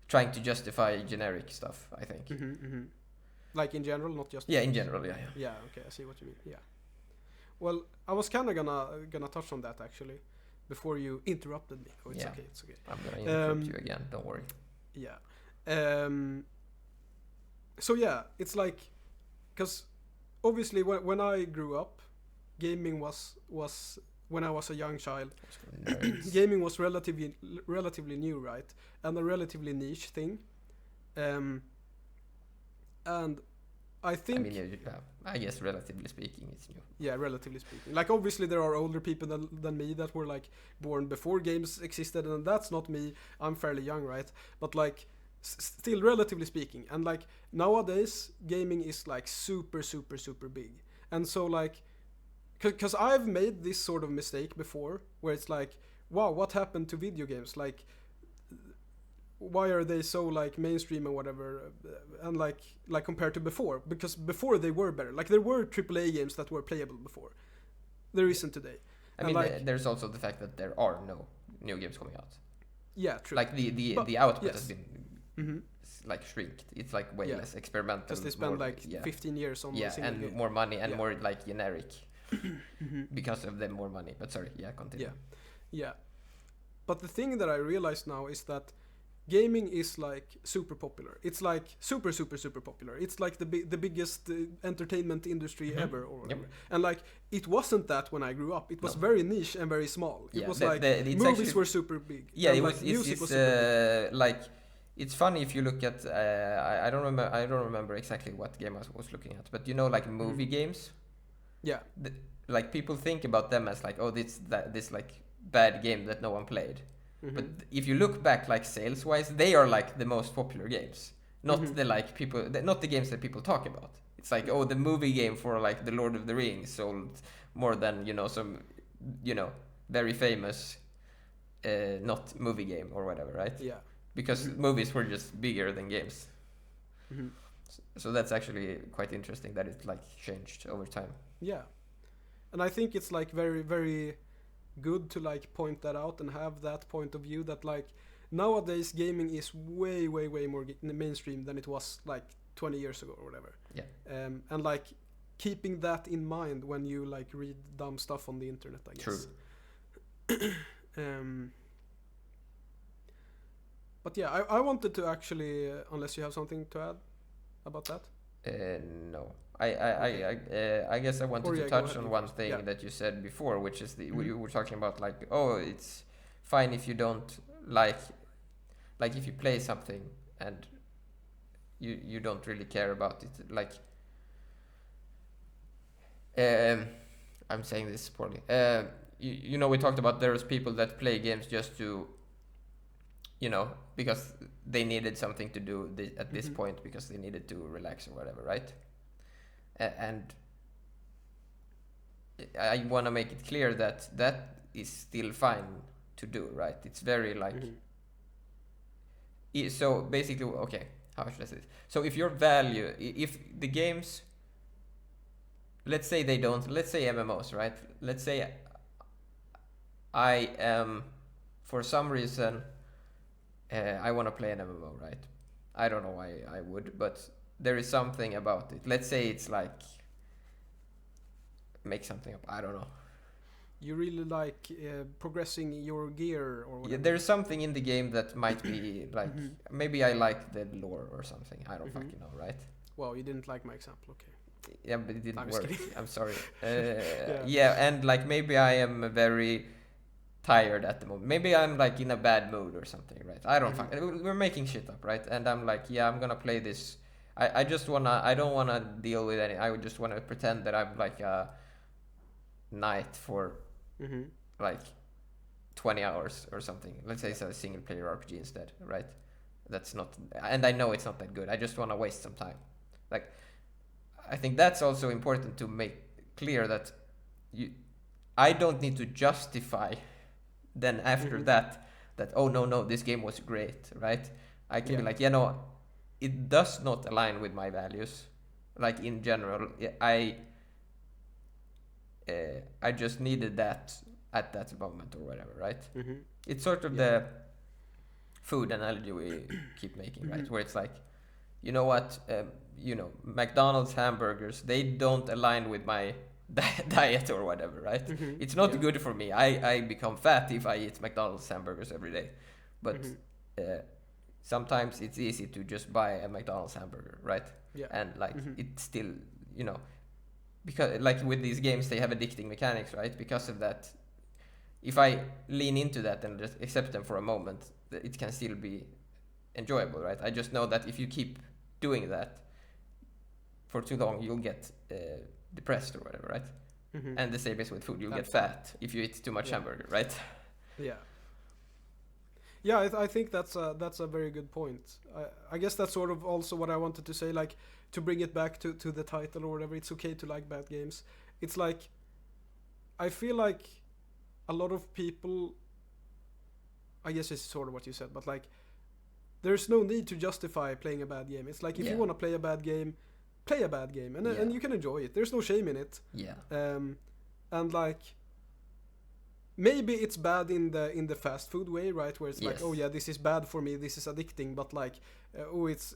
trying to justify generic stuff, I think. Like in general, not just. Yeah, in general, yeah. Yeah, okay, I see what you mean. Yeah. Well, I was kind of gonna touch on that actually, before you interrupted me. Oh, it's okay, it's okay. I'm gonna interrupt you again. Don't worry. Yeah. So yeah, it's like, because obviously when I grew up, gaming was when I was a young child. Gaming was relatively new, right, and a relatively niche thing. And I think. I mean, I guess relatively speaking, it's new. Yeah, relatively speaking. Like obviously there are older people than me that were like born before games existed, and that's not me. I'm fairly young, right? But like still relatively speaking, and like nowadays gaming is like super super super big, and so like because I've made this sort of mistake before where it's like, wow, what happened to video games? Like why are they so like mainstream and whatever, and like compared to before, because before they were better. Like there were AAA games that were playable before, there isn't today. I mean, like, there's also the fact that there are no new games coming out. Yeah, true. Like the output has been like shrinked. It's like way less experimental. Because they spend like 15 years on a single game. More money and more like generic because of the more money. But sorry, continue. Yeah. But the thing that I realize now is that gaming is like super popular. It's like super super super popular. It's like the biggest entertainment industry ever or whatever. And like it wasn't that when I grew up. It was very niche and very small. It was like movies were super big. Yeah, it was. Like, music was super big. Like it's funny if you look at I don't remember exactly what game I was looking at, but like movie games. Yeah. Like people think about them as like, oh, this like bad game that no one played. But if you look back, like sales wise, they are like the most popular games, not the like people, not the games that people talk about. It's like, oh, the movie game for like the Lord of the Rings sold more than some very famous not movie game or whatever, right? Yeah. Because movies were just bigger than games. So that's actually quite interesting that it like changed over time. Yeah, and I think it's like very very good to like point that out and have that point of view that like nowadays gaming is way more mainstream than it was like 20 years ago or whatever. Yeah. And like keeping that in mind when you like read dumb stuff on the internet, I guess. True. But yeah, I wanted to actually, unless you have something to add about that. No. I guess I wanted to touch on one thing that you said before, which is you were talking about like, oh, it's fine if you don't like if you play something and you don't really care about it, like I'm saying this poorly. You know, we talked about there's people that play games just to, you know, because they needed something to do at this point, because they needed to relax or whatever, right? And I want to make it clear that that is still fine to do, right? It's very like... So basically, okay, how should I say this? So if your value, if the games, let's say they don't, let's say MMOs, right? Let's say I am, for some reason, I want to play an MMO, right? I don't know why I would, but there is something about it. Let's say it's like, make something up, I don't know. You really like progressing your gear or whatever? Yeah, there's something in the game that might be like, maybe I like the lore or something, I don't fucking know, right? Well, you didn't like my example, okay. Yeah, but it didn't work. I'm sorry. Yeah. Yeah, and like maybe I am very tired at the moment. Maybe I'm like in a bad mood or something, right? I don't we're making shit up, right? And I'm like, yeah, I'm gonna play this. I just wanna, I don't wanna deal with any, I would just wanna pretend that I'm like a knight for like 20 hours or something. Let's say it's a single player RPG instead, right? That's not, and I know it's not that good. I just wanna waste some time. Like, I think that's also important to make clear that I don't need to justify then after that oh no, this game was great, right? I can be like, you know, it does not align with my values, like in general. I just needed that at that moment or whatever, right? It's sort of the food analogy we keep making, right? Where it's like, you know what, you know, McDonald's hamburgers, they don't align with my diet or whatever, right? It's not good for me. I become fat if I eat McDonald's hamburgers every day. But sometimes it's easy to just buy a McDonald's hamburger, right? And like it's still, you know, because like with these games they have addicting mechanics, right? Because of that, if I lean into that and just accept them for a moment, it can still be enjoyable, right? I just know that if you keep doing that for too long, you'll get depressed or whatever, right? And the same is with food. You'll get fat if you eat too much hamburger, right? I think that's a very good point. I guess that's sort of also what I wanted to say, like, to bring it back to the title or whatever. It's okay to like bad games. It's like, I feel like a lot of people, I guess it's sort of what you said, but like, there's no need to justify playing a bad game. It's like, if you want to play a bad game, and you can enjoy it. There's no shame in it. And like, maybe it's bad in the fast food way, right? Where it's like, oh yeah, this is bad for me, this is addicting, but like, it's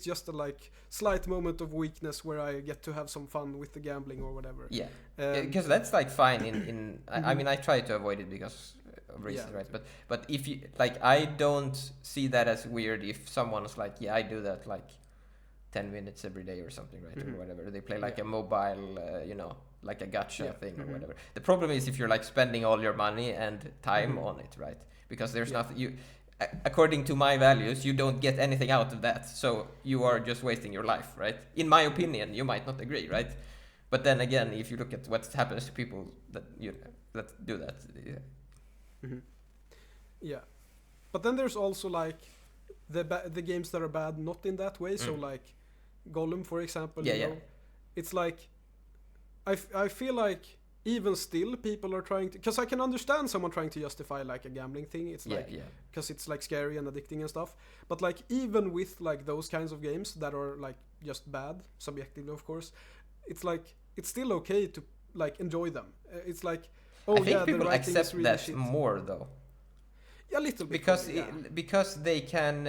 just a like slight moment of weakness where I get to have some fun with the gambling or whatever. Because that's like fine in I mean, I try to avoid it because of reasons, right? But if you like, I don't see that as weird if someone's like, yeah, I do that like 10 minutes every day or something, right? Or whatever. They play like a mobile, you know, like a gacha thing or whatever. The problem is if you're like spending all your money and time on it, right? Because there's nothing, according to my values, you don't get anything out of that. So you are just wasting your life, right? In my opinion, you might not agree, right? But then again, if you look at what happens to people that do that. But then there's also like the games that are bad not in that way. So like Gollum, for example, you know, it's like, I feel like even still people are trying to, because I can understand someone trying to justify like a gambling thing. It's like, because it's like scary and addicting and stuff. But like, even with like those kinds of games that are like just bad, subjectively of course, it's like, it's still okay to like enjoy them. It's like, I think people accept really that shit more though. Yeah, a little bit. Because probably, yeah. because they can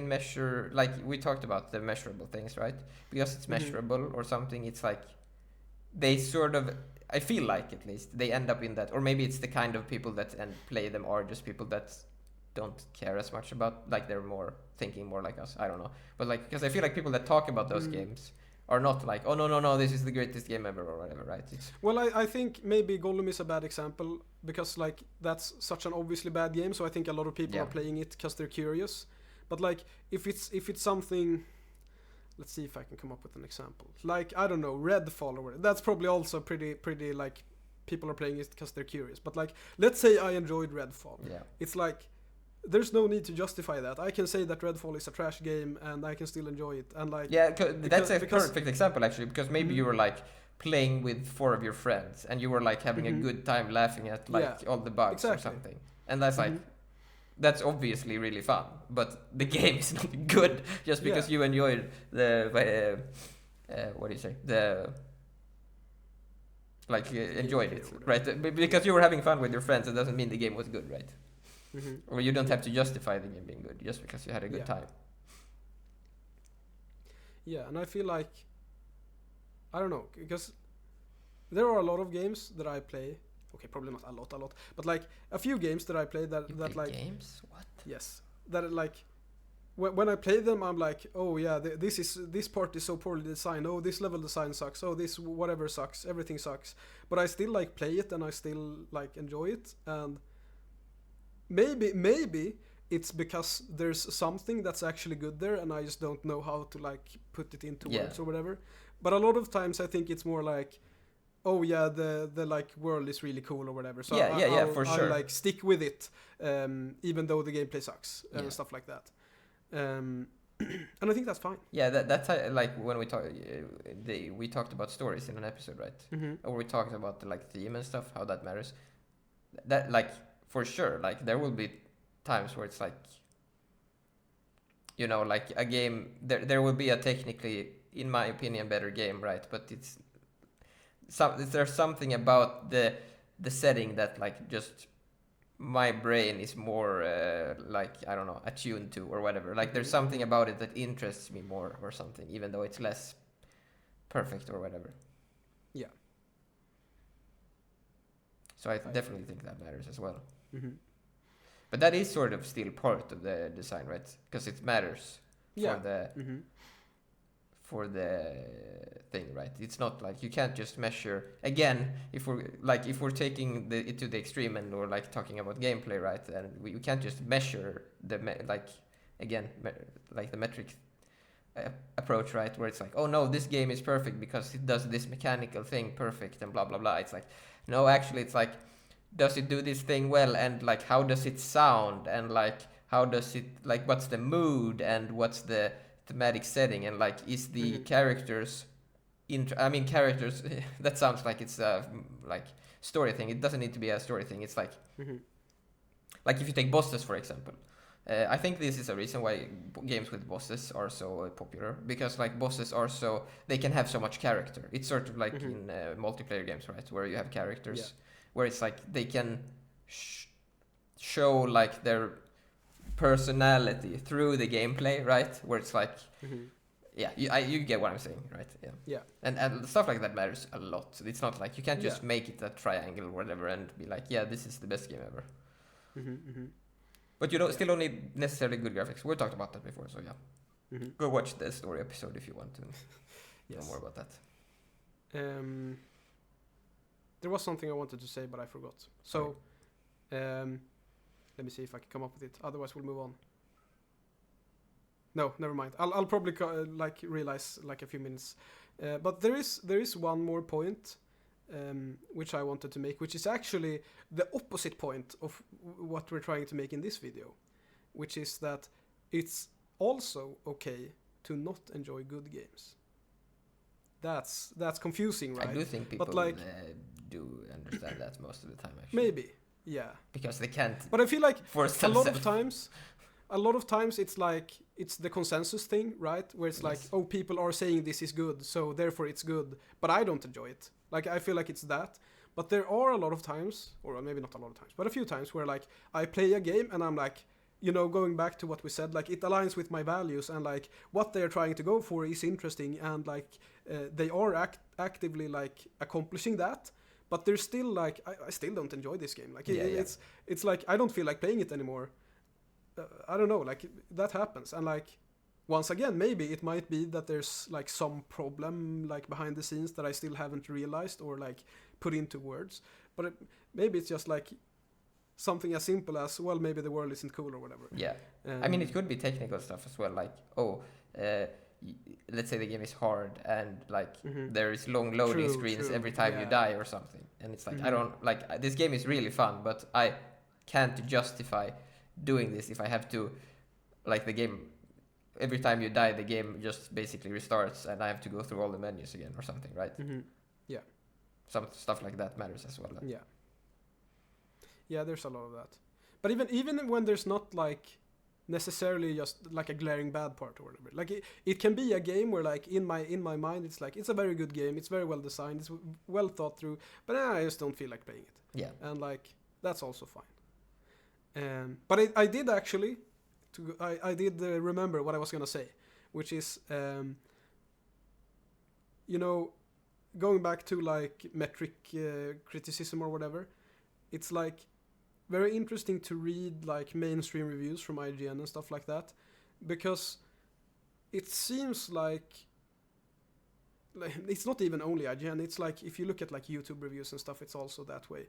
measure, like we talked about the measurable things, right? Because it's measurable or something, it's like they sort of, I feel like at least they end up in that, or maybe it's the kind of people that play them are just people that don't care as much about, like they're more thinking more like us. I don't know, but like because I feel like people that talk about those games are not like, oh no, this is the greatest game ever or whatever, right? Well, I think maybe Gollum is a bad example because like that's such an obviously bad game, so I think a lot of people are playing it because they're curious. But like if it's something, let's see if I can come up with an example. Like I don't know, Redfall or whatever. That's probably also pretty like people are playing it because they're curious. But like let's say I enjoyed Redfall. Yeah. It's like there's no need to justify that. I can say that Redfall is a trash game and I can still enjoy it. And like that's a perfect example actually, because maybe you were like playing with 4 of your friends and you were like having a good time laughing at like all the bugs or something. And that's like that's obviously really fun, but the game is not good just because you enjoyed the what do you say, the like enjoyed it, right? Because you were having fun with your friends, it doesn't mean the game was good, right? Or you don't have to justify the game being good just because you had a good time. Yeah, and I feel like I don't know, because there are a lot of games that I play. Okay, probably not a lot, but like a few games that I play that play like games. What? Yes, that like when I play them, I'm like, oh yeah, this part is so poorly designed. Oh, this level design sucks. Oh, this whatever sucks. Everything sucks. But I still like play it and I still like enjoy it. And maybe it's because there's something that's actually good there, and I just don't know how to like put it into words or whatever. But a lot of times I think it's more like, oh yeah, the like world is really cool or whatever. So I'll like stick with it, even though the gameplay sucks and stuff like that. And I think that's fine. Yeah, that's how, like when we we talked about stories in an episode, right? Or we talked about the like theme and stuff, how that matters. That like for sure, like there will be times where it's like, you know, like a game there will be a technically, in my opinion, better game, right? But there's something about the setting that like just my brain is more like, I don't know, attuned to or whatever. Like there's something about it that interests me more or something, even though it's less perfect or whatever. Yeah. So I definitely think that matters as well. But that is sort of still part of the design, right? Because it matters for the thing, right? It's not like you can't just measure. Again, if we're taking it to the extreme and we're like talking about gameplay, right? And you can't just measure the metric approach, right? Where it's like, oh no, this game is perfect because it does this mechanical thing perfect and blah blah blah. It's like, no, actually, it's like, does it do this thing well, and like how does it sound, and like how does it, like what's the mood and what's the thematic setting, and like is the characters characters that sounds like it's a like story thing. It doesn't need to be a story thing. It's like like if you take bosses for example, I think this is a reason why games with bosses are so popular, because like bosses are so, they can have so much character. It's sort of like in multiplayer games, right, where you have characters where it's like they can show like their personality through the gameplay, right? Where it's like, you get what I'm saying, right? Yeah. And stuff like that matters a lot. It's not like you can't just make it a triangle or whatever and be like, yeah, this is the best game ever. But you still don't need necessarily good graphics. We talked about that before, so go watch the story episode if you want to know more about that. There was something I wanted to say, but I forgot. So, let me see if I can come up with it. Otherwise, we'll move on. No, never mind. I'll probably realize like a few minutes. But there is one more point, which I wanted to make, which is actually the opposite point of what we're trying to make in this video, which is that it's also okay to not enjoy good games. That's confusing, right? I do think people do understand that most of the time, actually. Maybe, yeah. Because they can't. But I feel like a lot of times it's like it's the consensus thing, right? Where it's like, oh, people are saying this is good, so therefore it's good, but I don't enjoy it. Like I feel like it's that. But there are a lot of times, or maybe not a lot of times, but a few times where like I play a game and I'm like, you know, going back to what we said, like it aligns with my values and like what they're trying to go for is interesting and like they are actively like accomplishing that. But there's still like I still don't enjoy this game. Like it's like I don't feel like playing it anymore. I don't know, like that happens. And like once again, maybe it might be that there's like some problem like behind the scenes that I still haven't realized or like put into words. But maybe it's just like something as simple as, well, maybe the world isn't cool or whatever. Yeah. I mean, it could be technical stuff as well. Like, let's say the game is hard and like there is long loading screens every time you die or something. And it's like, I don't like, this game is really fun, but I can't justify doing this if I have to, like the game, every time you die, the game just basically restarts and I have to go through all the menus again or something, right? Yeah. Some stuff like that matters as well. Yeah. Yeah, there's a lot of that. But even when there's not like necessarily just like a glaring bad part or whatever, like it can be a game where like in my mind it's like it's a very good game, it's very well designed, it's well thought through, but I just don't feel like playing it. Yeah. And like that's also fine. But I did actually I did remember what I was gonna say, which is you know, going back to like metric criticism or whatever, it's like very interesting to read like mainstream reviews from IGN and stuff like that, because it seems like it's not even only IGN, it's like if you look at like YouTube reviews and stuff, it's also that way.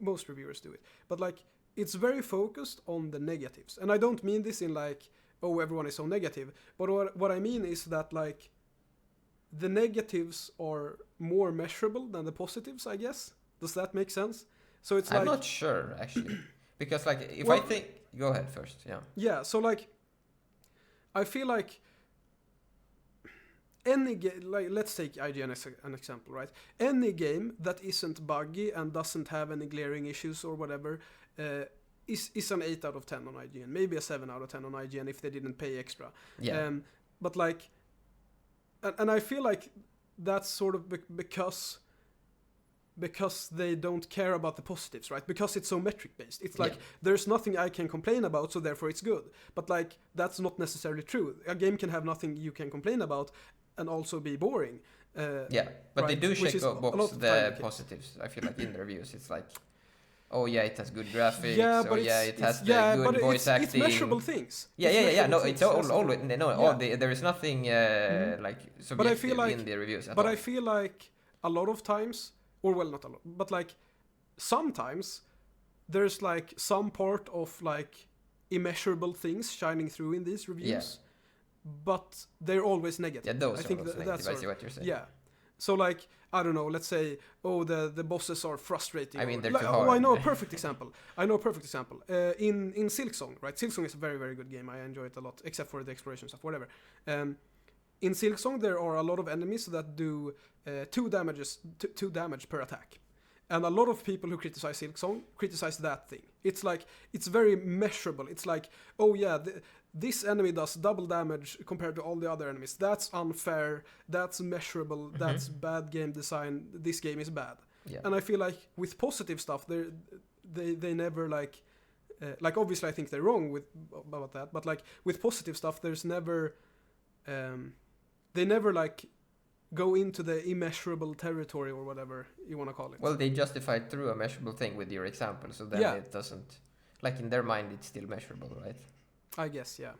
Most reviewers do it, but like it's very focused on the negatives. And I don't mean this in like, oh, everyone is so negative, but what I mean is that like the negatives are more measurable than the positives, I guess. Does that make sense? So it's I'm like, not sure actually, because like if I think, go ahead first. Yeah, so like I feel like any game, like let's take IGN as an example, right? Any game that isn't buggy and doesn't have any glaring issues or whatever is an 8 out of 10 on IGN, maybe a 7 out of 10 on IGN if they didn't pay extra. Yeah. But like, and I feel like that's sort of because they don't care about the positives, right? Because it's so metric based. It's like there's nothing I can complain about, so therefore it's good. But like that's not necessarily true. A game can have nothing you can complain about and also be boring. But right? they do check box the positives. I feel like in the reviews, it's like, oh yeah, it has good graphics. Yeah, but it has the good voice acting. It's measurable things. Yeah. No, it's always there is nothing like subjective in the reviews. But I feel like a lot of times, or well, not a lot, but like sometimes there's like some part of like immeasurable things shining through in these reviews, but they're always negative. Yeah, those I think are negative. I see what you're saying. Yeah. So like, I don't know, let's say, oh, the bosses are frustrating. I mean, they're like, too hard. Oh, I know a perfect example. In Silksong, right? Silksong is a very, very good game. I enjoy it a lot, except for the exploration stuff, whatever. In Silksong, there are a lot of enemies that do 2 damage per attack. And a lot of people who criticize Silksong criticize that thing. It's like, it's very measurable. It's like, oh yeah, this enemy does double damage compared to all the other enemies. That's unfair. That's measurable. That's bad game design. This game is bad. Yeah. And I feel like with positive stuff, they never like obviously I think they're wrong about that. But like with positive stuff, there's never, they never like go into the immeasurable territory or whatever you want to call it. Well, they justify through a measurable thing with your example, so then it doesn't, like in their mind, it's still measurable, right? I guess, yeah.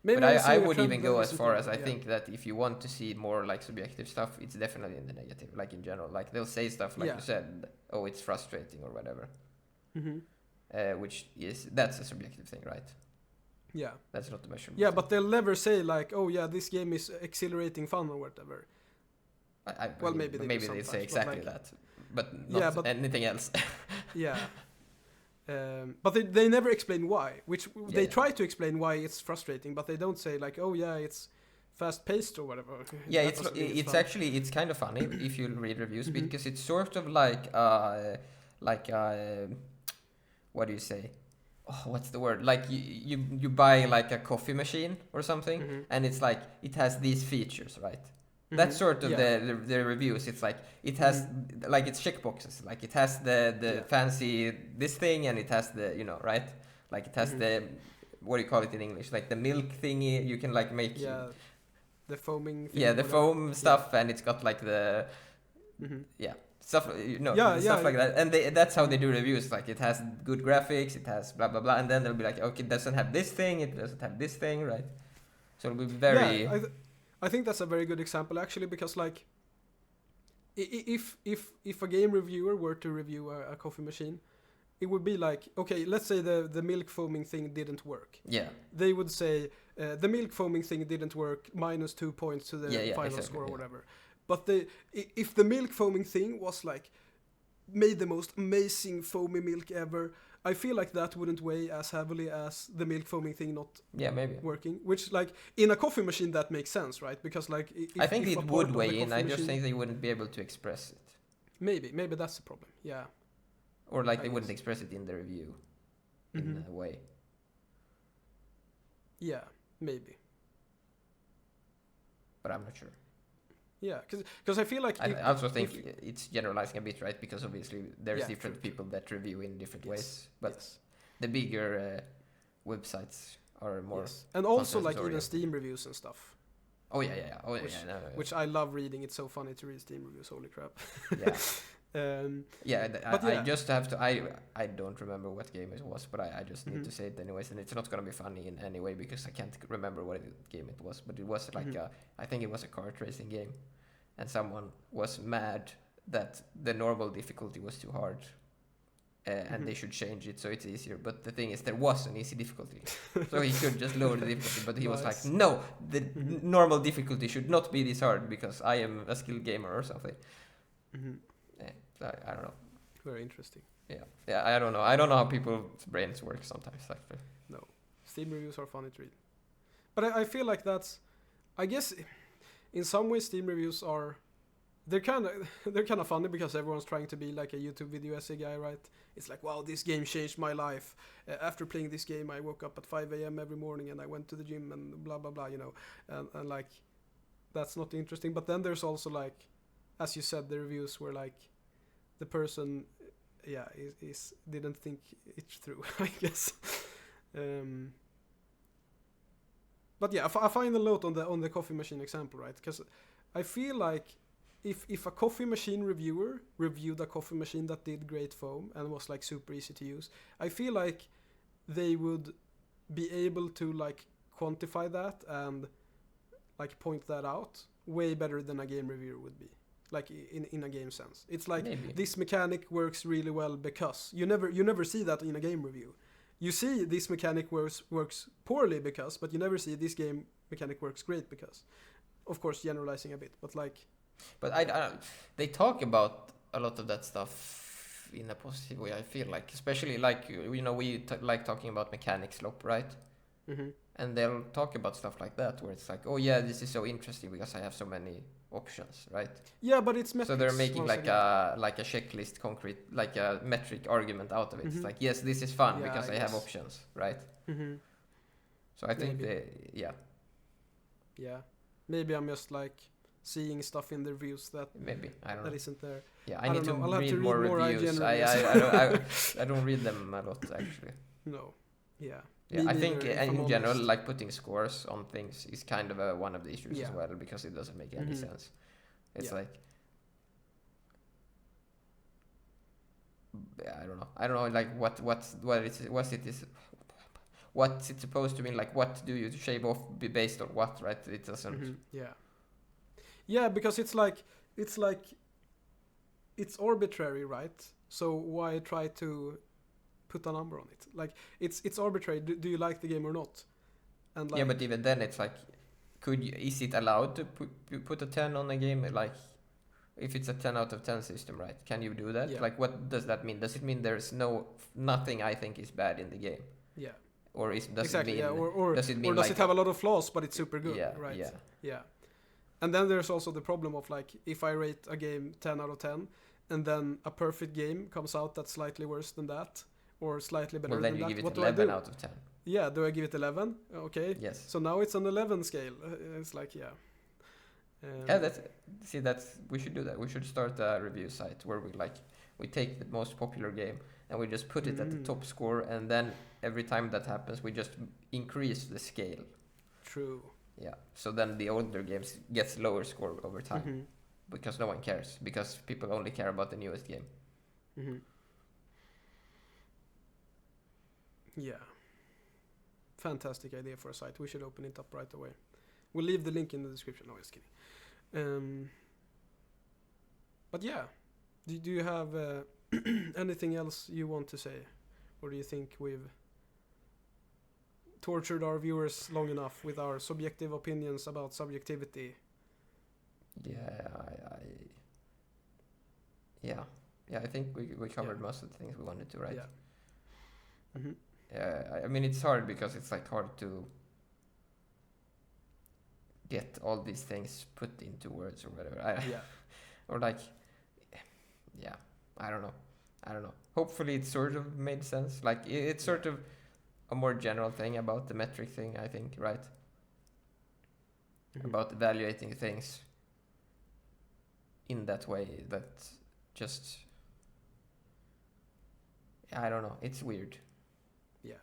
Maybe but I would even go as far as I think that if you want to see more like subjective stuff, it's definitely in the negative, like in general. Like they'll say stuff like you said, oh, it's frustrating or whatever. Which that's a subjective thing, right? Yeah. That's not the measurable. Yeah, but they'll never say like, oh yeah, this game is exhilarating fun or whatever. Well, maybe they say exactly that, but not anything else. Yeah. But they never explain why, which they try to explain why it's frustrating, but they don't say like, oh yeah, it's fast-paced or whatever. Yeah, it's actually, it's kind of funny if you read reviews, because it's sort of like what do you say? Oh, what's the word? Like you buy like a coffee machine or something, and it's like, it has these features, right? That's sort of Yeah. the reviews. It's like it has like it's checkboxes. Like it has the fancy this thing, and it has the right. Like it has the what do you call it in English? Like the milk thingy. You can like make the foaming thing, the whatever. foam stuff, and it's got like the stuff stuff like that. And that's how they do reviews. Like it has good graphics, it has blah blah blah, and then they'll be like, okay, it doesn't have this thing, it doesn't have this thing, right? So it'll be very. I think that's a very good example actually, because like if a game reviewer were to review a coffee machine, it would be like, okay, let's say the milk foaming thing didn't work. Yeah. They would say the milk foaming thing didn't work, -2 points to the final score or whatever. But if the milk foaming thing was like made the most amazing foamy milk ever, I feel like that wouldn't weigh as heavily as the milk foaming thing not maybe working. Which like in a coffee machine that makes sense, right? Because like I think it would weigh in. I just think they wouldn't be able to express it. Maybe that's the problem. Yeah. Or like they wouldn't express it in the review in a way. Yeah, maybe. But I'm not sure. Yeah, because I feel like I also think it's generalizing a bit, right? Because obviously there's different true. people that review in different ways, but the bigger websites are more. And also like even Steam reviews and stuff. Oh yeah. Which I love reading. It's so funny to read Steam reviews. Holy crap. Yeah. I just have to. I don't remember what game it was, but I just need to say it anyways, and it's not gonna be funny in any way because I can't remember what game it was. But it was like I think it was a kart racing game, and someone was mad that the normal difficulty was too hard, and they should change it so it's easier. But the thing is, there was an easy difficulty, so he could just lower the difficulty. But he was like, no, the normal difficulty should not be this hard because I am a skilled gamer or something. I don't know. Very interesting. Yeah. I don't know. I don't know how people's brains work sometimes. Like, no, Steam reviews are funny to read, but I feel like that's. I guess, in some ways, Steam reviews are. They're kind of funny because everyone's trying to be like a YouTube video essay guy, right? It's like, wow, this game changed my life. After playing this game, I woke up at 5 a.m. every morning and I went to the gym and blah blah blah, and like, that's not interesting. But then there's also like, as you said, the reviews were like. The person, is didn't think it through, I guess. But yeah, a final note on the coffee machine example, right? Because I feel like if a coffee machine reviewer reviewed a coffee machine that did great foam and was like super easy to use, I feel like they would be able to like quantify that and like point that out way better than a game reviewer would be. Like in a game sense, it's like this mechanic works really well because you never see that in a game review. You see this mechanic works poorly because, but you never see this game mechanic works great because. Of course, generalizing a bit, but like. But they talk about a lot of that stuff in a positive way. I feel like, especially like we like talking about mechanic slop, right? And they'll talk about stuff like that where it's like, oh yeah, this is so interesting because I have so many options, right? Yeah, but it's metrics. So they're making like a checklist, concrete, like a metric argument out of it. It's like, yes, this is fun because I have options, right? So I think yeah, maybe I'm just like seeing stuff in the reviews that I don't know. That isn't there. Yeah, I need to read more reviews. I don't read them a lot actually. No, yeah. I think in general, like putting scores on things is kind of one of the issues as well because it doesn't make any sense. It's like, I don't know, like what's it supposed to mean? Like, what do you shave off be based on what? Right? It doesn't. Yeah, because it's arbitrary, right? So why try to put a number on it? Like it's arbitrary. Do you like the game or not? And like, but even then it's like, is it allowed to put a 10 on a game? Like if it's a 10 out of 10 system, right? Can you do that? Like what does that mean? Does it mean there's nothing I think is bad in the game? Yeah. Or does it mean does it have a lot of flaws but it's super good? Right? Yeah. And then there's also the problem of like, if I rate a game 10 out of 10 and then a perfect game comes out that's slightly worse than that or slightly better than that. Well, then you give it 11 out of 10. Yeah, do I give it 11? Okay. Yes. So now it's an 11 scale. It's like, Yeah, that's we should do that. We should start a review site where we take the most popular game and we just put it at the top score, and then every time that happens, we just increase the scale. True. Yeah. So then the older games gets lower score over time because no one cares, because people only care about the newest game. Yeah. Fantastic idea for a site. We should open it up right away. We'll leave the link in the description. No, just kidding. But yeah, do you have anything else you want to say? Or do you think we've tortured our viewers long enough with our subjective opinions about subjectivity? Yeah, I think we covered most of the things we wanted to, right? Yeah. I mean, it's hard because it's like hard to get all these things put into words or whatever. Or like, yeah, I don't know. Hopefully it sort of made sense. Like it's sort of a more general thing about the metric thing, I think, right? About evaluating things in that way, that just, I don't know, it's weird. Yeah.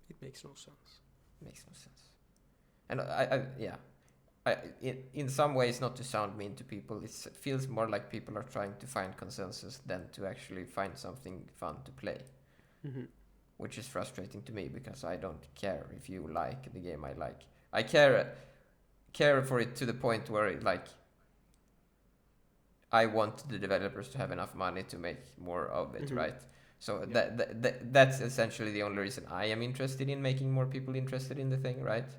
It makes no sense. And in some ways, not to sound mean to people, it feels more like people are trying to find consensus than to actually find something fun to play. Which is frustrating to me, because I don't care if you like the game I like. I care for it to the point where I want the developers to have enough money to make more of it, right? So that's essentially the only reason I am interested in making more people interested in the thing, right?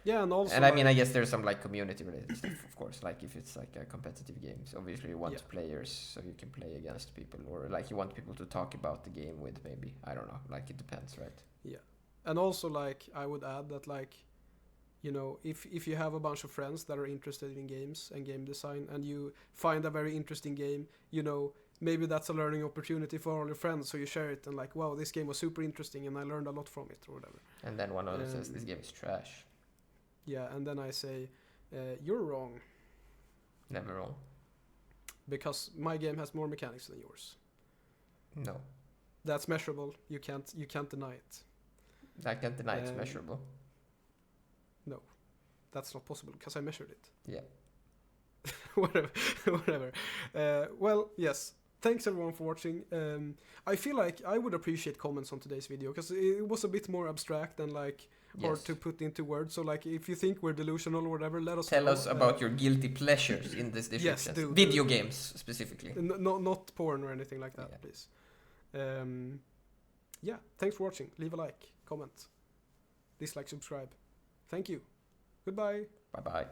Yeah, and also, and I mean, I guess there's some community related stuff, of course. Like if it's a competitive game, so obviously you want players so you can play against people, or you want people to talk about the game with, maybe. I don't know. It depends, right? Yeah, and also I would add that if you have a bunch of friends that are interested in games and game design, and you find a very interesting game, maybe that's a learning opportunity for all your friends, so you share it and wow, this game was super interesting and I learned a lot from it, or whatever. And then one of them says this game is trash. Yeah, and then I say, you're wrong. Never wrong. Because my game has more mechanics than yours. No. That's measurable. You can't deny it. I can't deny it's measurable. No. That's not possible, because I measured it. Yeah. Whatever. Well, yes. Thanks everyone for watching. I feel like I would appreciate comments on today's video, because it was a bit more abstract and hard to put into words. So if you think we're delusional or whatever, let us tell know. us about your guilty pleasures in this description. Yes, video games specifically. Not porn or anything like that, please. Yeah, thanks for watching. Leave a like, comment, dislike, subscribe. Thank you. Goodbye. Bye-bye.